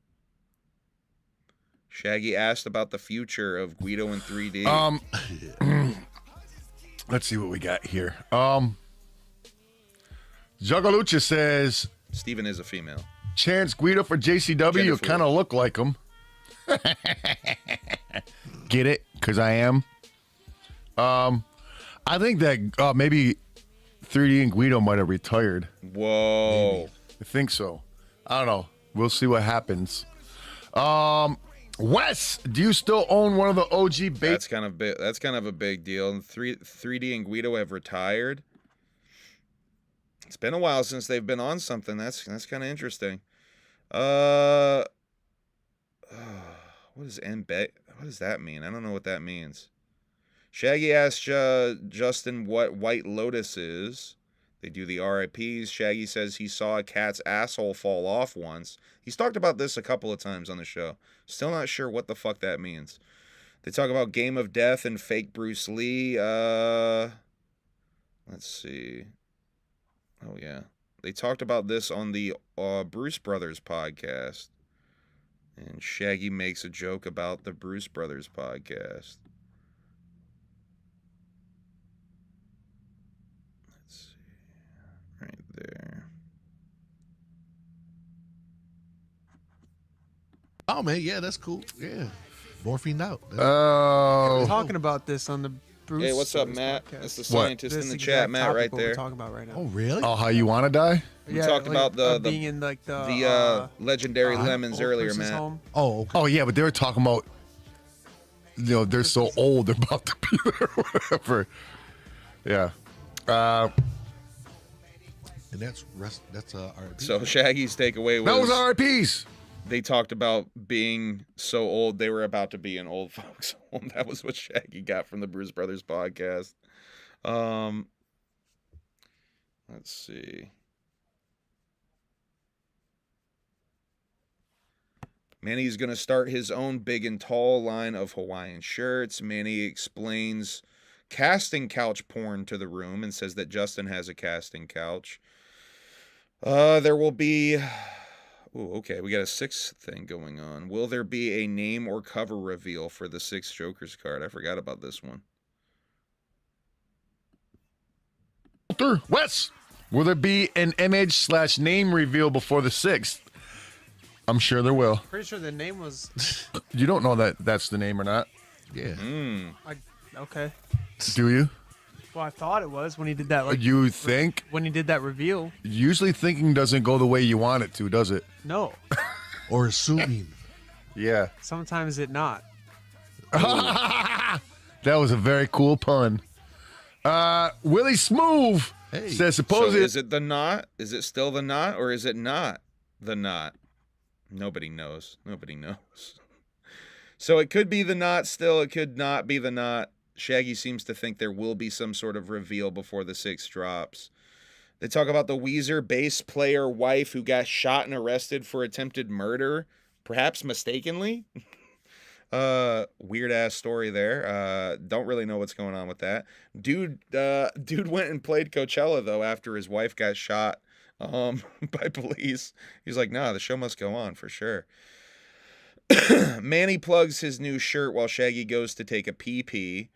Shaggy asked about the future of Guido in 3D.
Let's see what we got here. Juggalucha says
Steven is a female.
Chance Guido for JCW. You kind of look like him. Get it? Because I am. I think that maybe 3D and Guido might have retired.
Whoa.
Maybe. I think so. I don't know. We'll see what happens. Wes, do you still own one of the OG bait?
That's kind of a big deal. 3D and Guido have retired. It's been a while since they've been on something. That's kind of interesting. What is embed? What does that mean? I don't know what that means. Shaggy asked Justin what White Lotus is. They do the RIPs. Shaggy says he saw a cat's asshole fall off once. He's talked about this a couple of times on the show. Still not sure what the fuck that means. They talk about Game of Death and fake Bruce Lee. Let's see. Oh, yeah. They talked about this on the Bruce Brothers podcast. And Shaggy makes a joke about the Bruce Brothers podcast. Let's see. Right there.
Oh, man, yeah, that's cool. Yeah. Morphine out.
We're talking about this on the Bruce.
Hey, what's up,
Brothers
Matt?
podcast.
That's the scientist in the chat, Matt, right there.
We're talking about right now.
Oh, really?
Oh, how you want to die?
We talked about the
being in like the
legendary lemons
old
earlier,
person's
Matt.
home.
Oh, okay.
Oh, yeah, but they were talking about, you know, they're so old, they're about to be there or whatever. Yeah.
And that's RIP.
So Shaggy's takeaway was...
That was RIPs.
They talked about being so old they were about to be in old folks' home. That was what Shaggy got from the Bruce Brothers podcast. Let's see. Manny's going to start his own big and tall line of Hawaiian shirts. Manny explains casting couch porn to the room and says that Justin has a casting couch. There will be... Ooh, okay, we got a sixth thing going on. Will there be a name or cover reveal for the 6th Joker's card? I forgot about this one.
Wes, will there be an image/name reveal before the 6th? I'm sure there will.
Pretty sure the name was.
You don't know that that's the name or not?
Yeah.
Okay.
Do you?
Well, I thought it was when he did that. Like
You think?
when he did that reveal.
Usually thinking doesn't go the way you want it to, does it?
No.
Or assuming.
Yeah.
Sometimes it not.
That was a very cool pun. Willie Smooth says
So
supposedly
is it the knot? Is it still the knot or is it not the knot? Nobody knows. Nobody knows. So it could be the knot still. It could not be the knot. Shaggy seems to think there will be some sort of reveal before the 6 drops. They talk about the Weezer bass player wife who got shot and arrested for attempted murder, perhaps mistakenly. Weird ass story there. Don't really know what's going on with that. Dude went and played Coachella though after his wife got shot by police. He's like, nah, the show must go on for sure. Manny plugs his new shirt while Shaggy goes to take a pee-pee.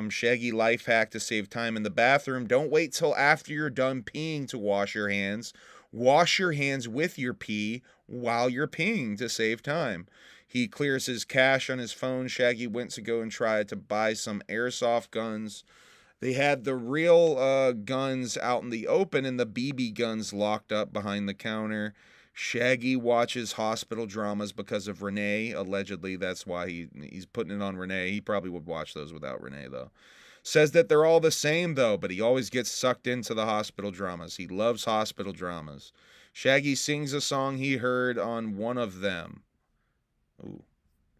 Shaggy life hack to save time in the bathroom. Don't wait till after you're done peeing to wash your hands. Wash your hands with your pee while you're peeing to save time. He clears his cache on his phone. Shaggy went to go and try to buy some airsoft guns. They had the real guns out in the open and the BB guns locked up behind the counter. Shaggy watches hospital dramas because of Renee. Allegedly, that's why he's putting it on Renee. He probably would watch those without Renee, though. Says that they're all the same, though, but he always gets sucked into the hospital dramas. He loves hospital dramas. Shaggy sings a song he heard on one of them.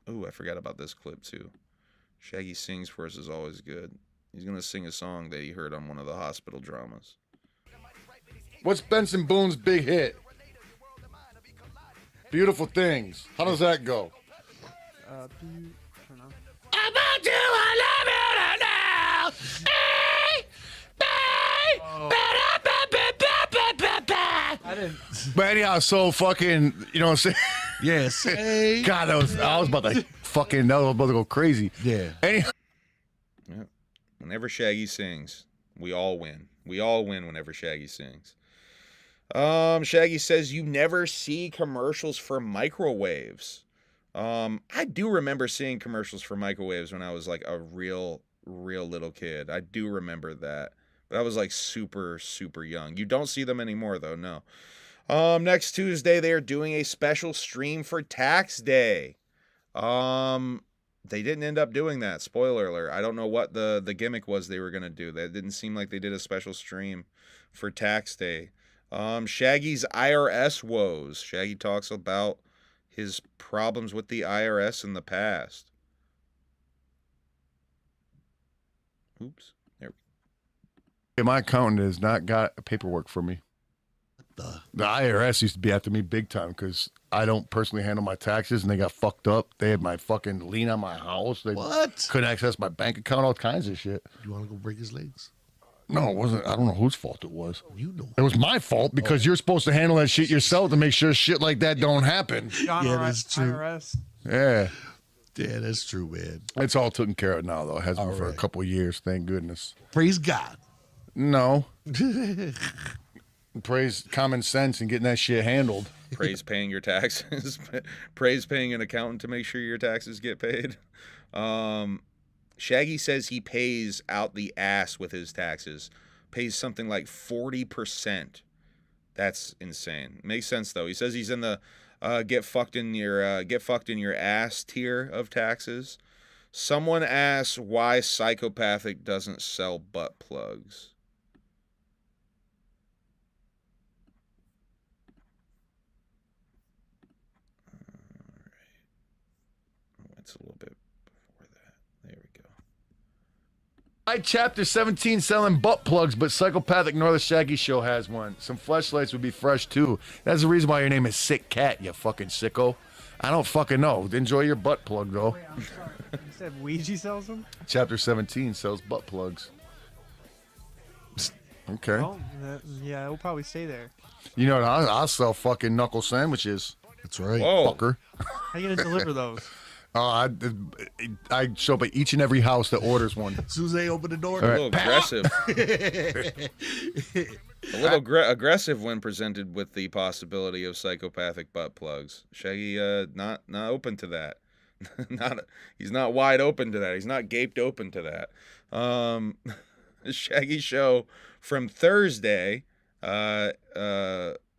Ooh, I forgot about this clip, too. Shaggy sings for us is always good. He's going to sing a song that he heard on one of the hospital dramas.
What's Benson Boone's big hit? Beautiful Things. How does that go?
I don't know.
About you, I love you now.
I didn't.
But anyhow, so fucking, you know what I'm saying?
Yes. Hey.
God, I was about to go crazy.
Yeah.
Anyhow.
Yeah. Whenever Shaggy sings, we all win. We all win whenever Shaggy sings. Shaggy says you never see commercials for microwaves. I do remember seeing commercials for microwaves when I was like a real little kid. I do remember that. But I was like super, super young. You don't see them anymore though, no. Next Tuesday they are doing a special stream for Tax Day. They didn't end up doing that. Spoiler alert. I don't know what the gimmick was they were gonna do. That didn't seem like they did a special stream for Tax Day. Shaggy's IRS woes. Shaggy talks about his problems with the IRS in the past. Oops. There.
My accountant has not got paperwork for me. The IRS used to be after me big time because I don't personally handle my taxes, and they got fucked up. They had my fucking lien on my house. They couldn't access my bank account, all kinds of shit.
You want to go break his legs?
No, it wasn't. I don't know whose fault it was.
You know.
It was my fault because you're supposed to handle that shit yourself to make sure shit like that don't happen.
Yeah, that's true.
IRS.
Yeah.
Yeah, that's true, man.
It's all taken care of now, though. It has been for a couple of years, thank goodness.
Praise God.
No. Praise common sense and getting that shit handled.
Praise paying your taxes. Praise paying an accountant to make sure your taxes get paid. Shaggy says he pays out the ass with his taxes. Pays something like 40%. That's insane. Makes sense though. He says he's in the get fucked in your ass tier of taxes. Someone asks why Psychopathic doesn't sell butt plugs. It's a little bit before that. There we go.
Chapter 17 selling butt plugs, but Psychopathic nor the Shaggy Show has one. Some fleshlights would be fresh too. That's the reason why your name is Sick Cat, you fucking sicko. I don't fucking know. Enjoy your butt plug though.
Wait, I'm sorry. You said Ouija sells them?
Chapter 17 sells butt plugs. Okay.
Well, yeah, it'll probably stay there.
You know, I'll sell fucking knuckle sandwiches.
That's right.
Whoa.
Fucker.
How you gonna deliver those?
I show up at each and every house that orders one.
As soon as they open the door.
A little aggressive. A little aggressive when presented with the possibility of Psychopathic butt plugs. Shaggy, not open to that. He's not wide open to that. He's not gaped open to that. The Shaggy Show from Thursday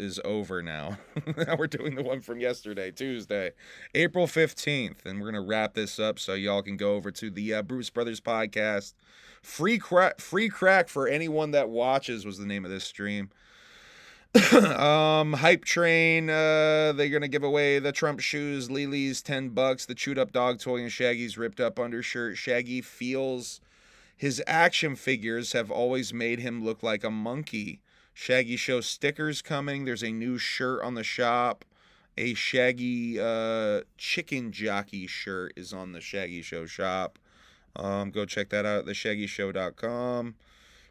is over now. Now we're doing the one from yesterday, Tuesday, April 15th, and we're gonna wrap this up so y'all can go over to the Bruce Brothers podcast. Free crack for anyone that watches was the name of this stream. Hype Train, they're gonna give away the Trump shoes, Lily's $10, the chewed up dog toy, and Shaggy's ripped up undershirt. Shaggy feels his action figures have always made him look like a monkey. Shaggy Show stickers coming. There's a new shirt on the shop. A Shaggy chicken jockey shirt is on the Shaggy Show shop. Go check that out at theshaggyshow.com.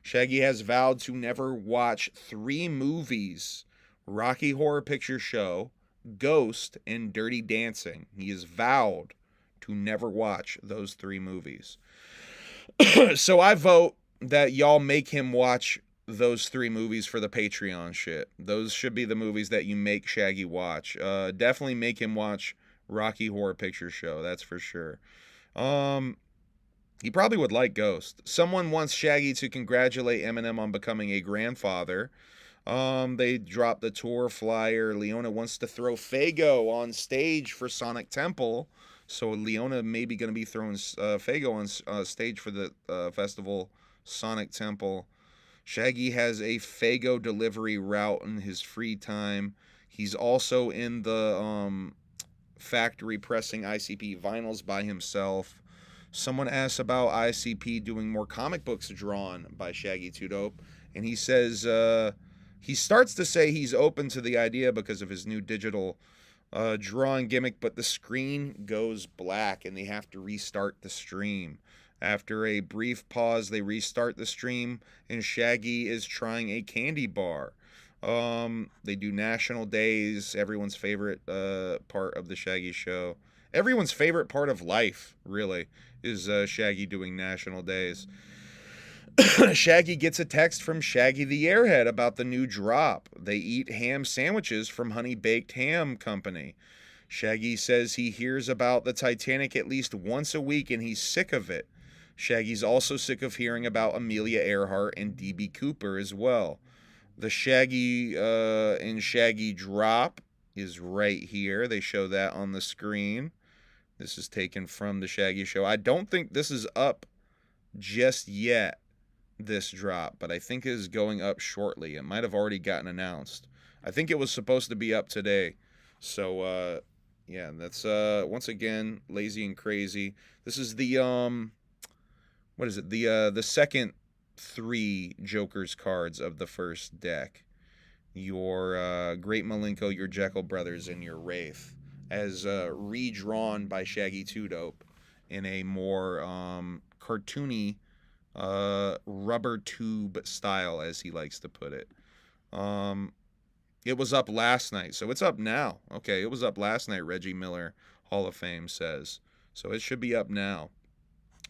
Shaggy has vowed to never watch 3 movies: Rocky Horror Picture Show, Ghost, and Dirty Dancing. He has vowed to never watch those 3 movies. So I vote that y'all make him watch those 3 movies for the Patreon shit. Those should be the movies that you make Shaggy watch. Definitely make him watch Rocky Horror Picture Show. That's for sure. He probably would like Ghost. Someone wants Shaggy to congratulate Eminem on becoming a grandfather. They dropped the tour flyer. Leona wants to throw Fago on stage for Sonic Temple. So Leona may be going to be throwing Fago on stage for the festival Sonic Temple. Shaggy has a Fago delivery route in his free time. He's also in the factory pressing ICP vinyls by himself. Someone asks about ICP doing more comic books drawn by Shaggy 2 Dope, and he says he starts to say he's open to the idea because of his new digital drawing gimmick, but the screen goes black and they have to restart the stream. After a brief pause, they restart the stream, and Shaggy is trying a candy bar. They do national days, everyone's favorite part of the Shaggy Show. Everyone's favorite part of life, really, is Shaggy doing national days. Shaggy gets a text from Shaggy the Airhead about the new drop. They eat ham sandwiches from Honey Baked Ham Company. Shaggy says he hears about the Titanic at least once a week and he's sick of it. Shaggy's also sick of hearing about Amelia Earhart and D.B. Cooper as well. The Shaggy and Shaggy drop is right here. They show that on the screen. This is taken from the Shaggy Show. I don't think this is up just yet, this drop, but I think it is going up shortly. It might have already gotten announced. I think it was supposed to be up today. So, yeah, that's, once again, Lazy and Crazy. This is the, what is it? The second 3 Joker's cards of the first deck. Your Great Malenko, your Jekyll Brothers, and your Wraith, as redrawn by Shaggy 2 Dope in a more cartoony rubber tube style, as he likes to put it. It was up last night, so it's up now. Okay, it was up last night, Reggie Miller, Hall of Fame says. So it should be up now.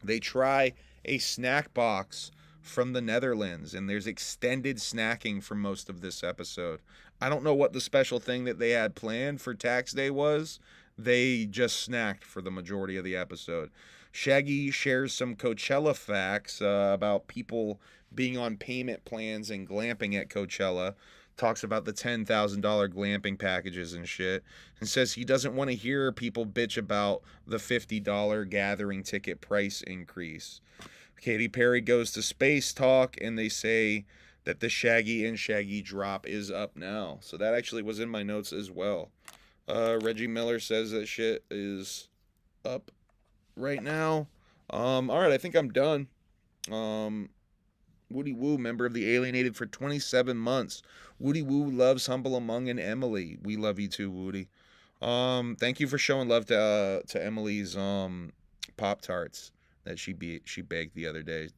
They try a snack box from the Netherlands, and there's extended snacking for most of this episode. I don't know what the special thing that they had planned for Tax Day was. They just snacked for the majority of the episode. Shaggy shares some Coachella facts about people being on payment plans and glamping at Coachella. Talks about the $10,000 glamping packages and shit. And says he doesn't want to hear people bitch about the $50 gathering ticket price increase. Katy Perry goes to Space Talk, and they say that the Shaggy and Shaggy drop is up now. So that actually was in my notes as well. Reggie Miller says that shit is up right now. All right, I think I'm done. Woody Woo, member of the Alienated for 27 months. Woody Woo loves Humble Among and Emily. We love you too, Woody. Thank you for showing love to Emily's Pop-Tarts that she baked the other day.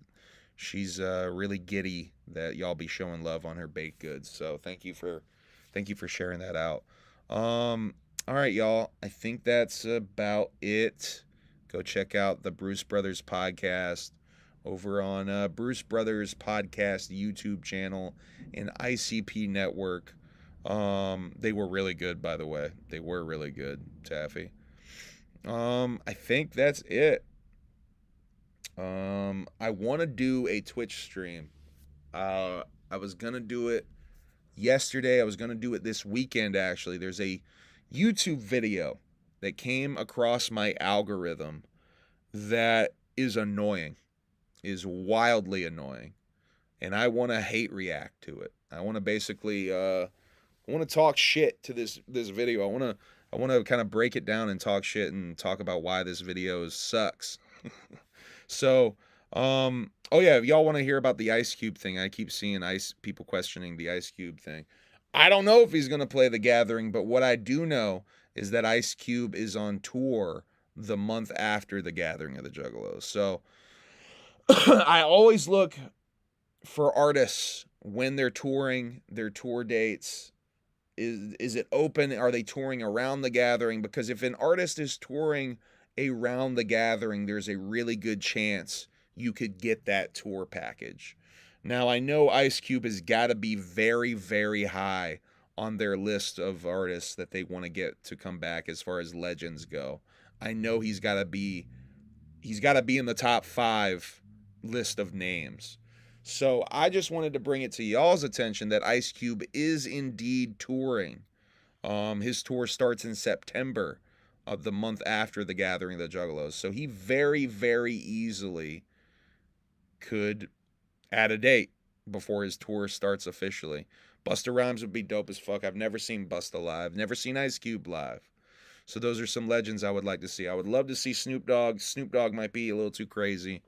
She's really giddy that y'all be showing love on her baked goods. So thank you for sharing that out. All right, y'all. I think that's about it. Go check out the Bruce Brothers podcast over on Bruce Brothers Podcast YouTube channel and ICP Network. They were really good, by the way. They were really good, Taffy. I think that's it. I want to do a Twitch stream. I was going to do it yesterday. I was going to do it this weekend, actually. There's a YouTube video that came across my algorithm that is annoying, is wildly annoying. And I want to hate react to it. I want to basically I want to talk shit to this video. I want to kind of break it down and talk shit and talk about why this video sucks. So, oh yeah, if y'all want to hear about the Ice Cube thing, I keep seeing people questioning the Ice Cube thing. I don't know if he's going to play The Gathering, but what I do know is that Ice Cube is on tour the month after The Gathering of the Juggalos. So I always look for artists when they're touring, their tour dates. Is it open? Are they touring around The Gathering? Because if an artist is touring around The Gathering, there's a really good chance you could get that tour package. Now, I know Ice Cube has got to be very, very high on their list of artists that they want to get to come back as far as legends go. I know he's got to be in the top 5 list of names. So I just wanted to bring it to y'all's attention that Ice Cube is indeed touring. His tour starts in September of the month after The Gathering of the Juggalos. So he very, very easily could add a date before his tour starts officially. Busta Rhymes would be dope as fuck. I've never seen Busta live. Never seen Ice Cube live. So those are some legends I would like to see. I would love to see Snoop Dogg. Snoop Dogg might be a little too crazy.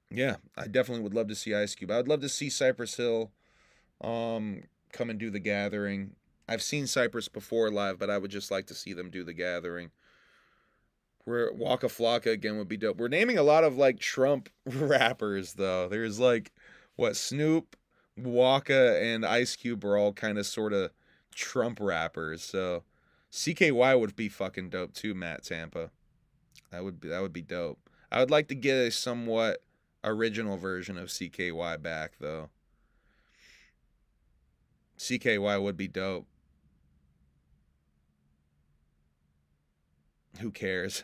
Yeah, I definitely would love to see Ice Cube. I would love to see Cypress Hill come and do The Gathering. I've seen Cypress before live, but I would just like to see them do The Gathering. Waka Flocka again would be dope. We're naming a lot of like Trump rappers though. There's like Snoop, Waka, and Ice Cube are all kind of sort of Trump rappers. So CKY would be fucking dope too, Matt Tampa. That would be dope. I would like to get a somewhat original version of CKY back though. CKY would be dope. Who cares?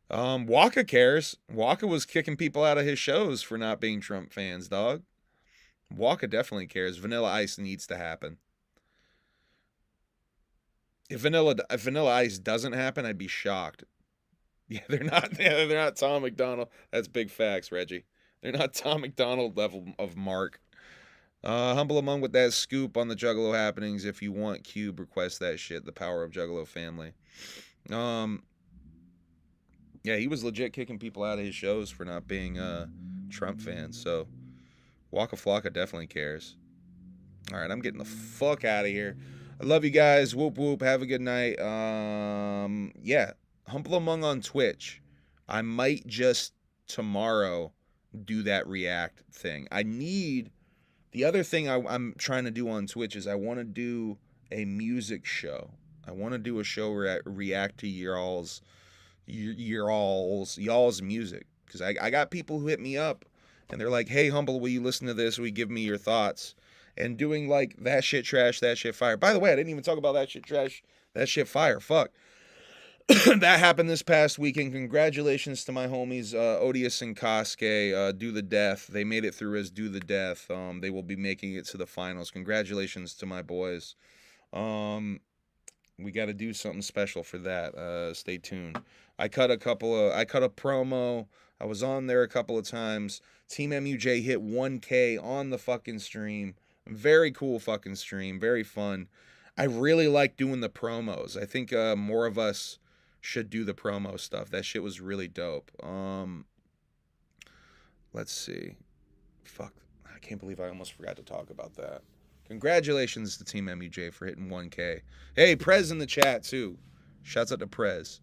Waka cares. Waka was kicking people out of his shows for not being Trump fans, dog. Waka definitely cares. Vanilla Ice needs to happen. If Vanilla Ice doesn't happen, I'd be shocked. Yeah, they're not Tom McDonald. That's big facts, Reggie. They're not Tom McDonald level of Mark. Humble Among with that scoop on the Juggalo happenings. If you want Cube, request that shit. The Power of Juggalo Family. Yeah, he was legit kicking people out of his shows for not being Trump fans. So Waka Flocka definitely cares. All right, I'm getting the fuck out of here. I love you guys. Whoop whoop. Have a good night. Yeah, Humble Among on Twitch. I might just tomorrow do that react thing. The other thing I'm trying to do on Twitch is I want to do a music show. I want to do a show where I react to y'all's music. Because I got people who hit me up and they're like, hey, Humble, will you listen to this? Will you give me your thoughts? And doing like that shit trash, that shit fire. By the way, I didn't even talk about that shit trash, that shit fire. Fuck. That happened this past weekend. Congratulations to my homies Odious and Kosuke, Do the Death. They made it through as Do the Death. They will be making it to the finals. Congratulations to my boys. We got to do something special for that. Stay tuned. I cut a promo. I was on there a couple of times. Team MUJ hit 1K on the fucking stream. Very cool fucking stream. Very fun. I really like doing the promos. I think more of us should do the promo stuff. That shit was really dope. Let's see. Fuck. I can't believe I almost forgot to talk about that. Congratulations to Team MUJ for hitting 1K. Hey, Prez in the chat too. Shouts out to Prez.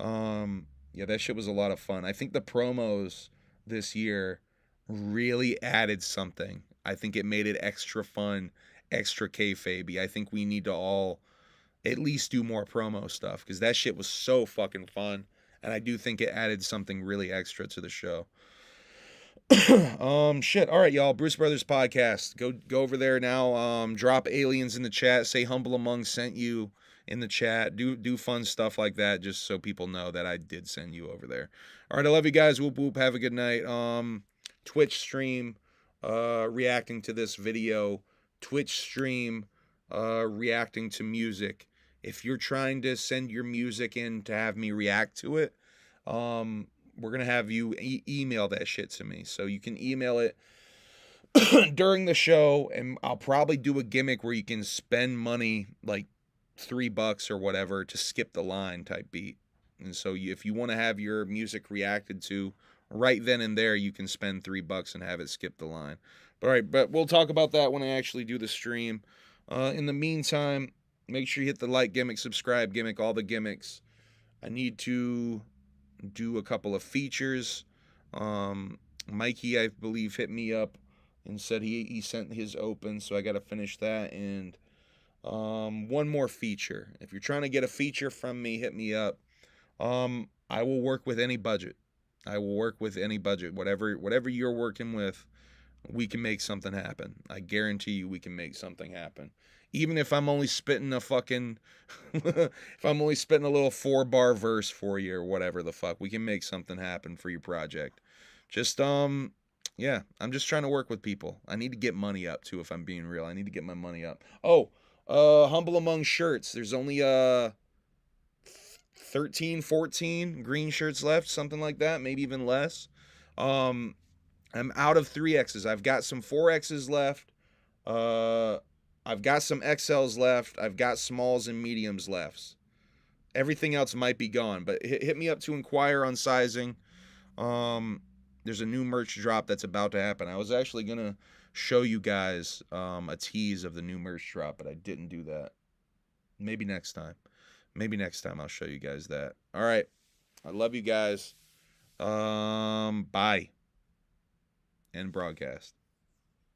Yeah, that shit was a lot of fun. I think the promos this year really added something. I think it made it extra fun, extra kayfabe. I think we need to all at least do more promo stuff because that shit was so fucking fun. And I do think it added something really extra to the show. Shit. All right, y'all. Bruce Brothers Podcast. Go over there now. Drop aliens in the chat. Say Humble Among sent you in the chat. Do fun stuff like that just so people know that I did send you over there. All right, I love you guys. Whoop whoop. Have a good night. Twitch stream reacting to this video. Twitch stream reacting to music. If you're trying to send your music in to have me react to it, we're going to have you email that shit to me. So you can email it during the show, and I'll probably do a gimmick where you can spend money like $3 or whatever to skip the line type beat. And so if you want to have your music reacted to right then and there, you can spend $3 and have it skip the line. All right, but we'll talk about that when I actually do the stream. In the meantime, make sure you hit the like gimmick, subscribe gimmick, all the gimmicks. I need to do a couple of features. Mikey, I believe, hit me up and said he sent his open, so I got to finish that. And one more feature. If you're trying to get a feature from me, hit me up. I will work with any budget. I will work with any budget. Whatever you're working with, we can make something happen. I guarantee you we can make something happen. Even if I'm only spitting a fucking if I'm only spitting a little 4-bar verse for you or whatever the fuck, we can make something happen for your project. Just yeah, I'm just trying to work with people. I need to get money up too, if I'm being real. I need to get my money up. Oh, Humble Among shirts. There's only 13, 14 green shirts left, something like that, maybe even less. I'm out of 3Xs. I've got some 4Xs left. I've got some XLs left. I've got smalls and mediums left. Everything else might be gone, but hit me up to inquire on sizing. There's a new merch drop that's about to happen. I was actually going to show you guys a tease of the new merch drop, but I didn't do that. Maybe next time. Maybe next time I'll show you guys that. All right. I love you guys. Bye. End broadcast.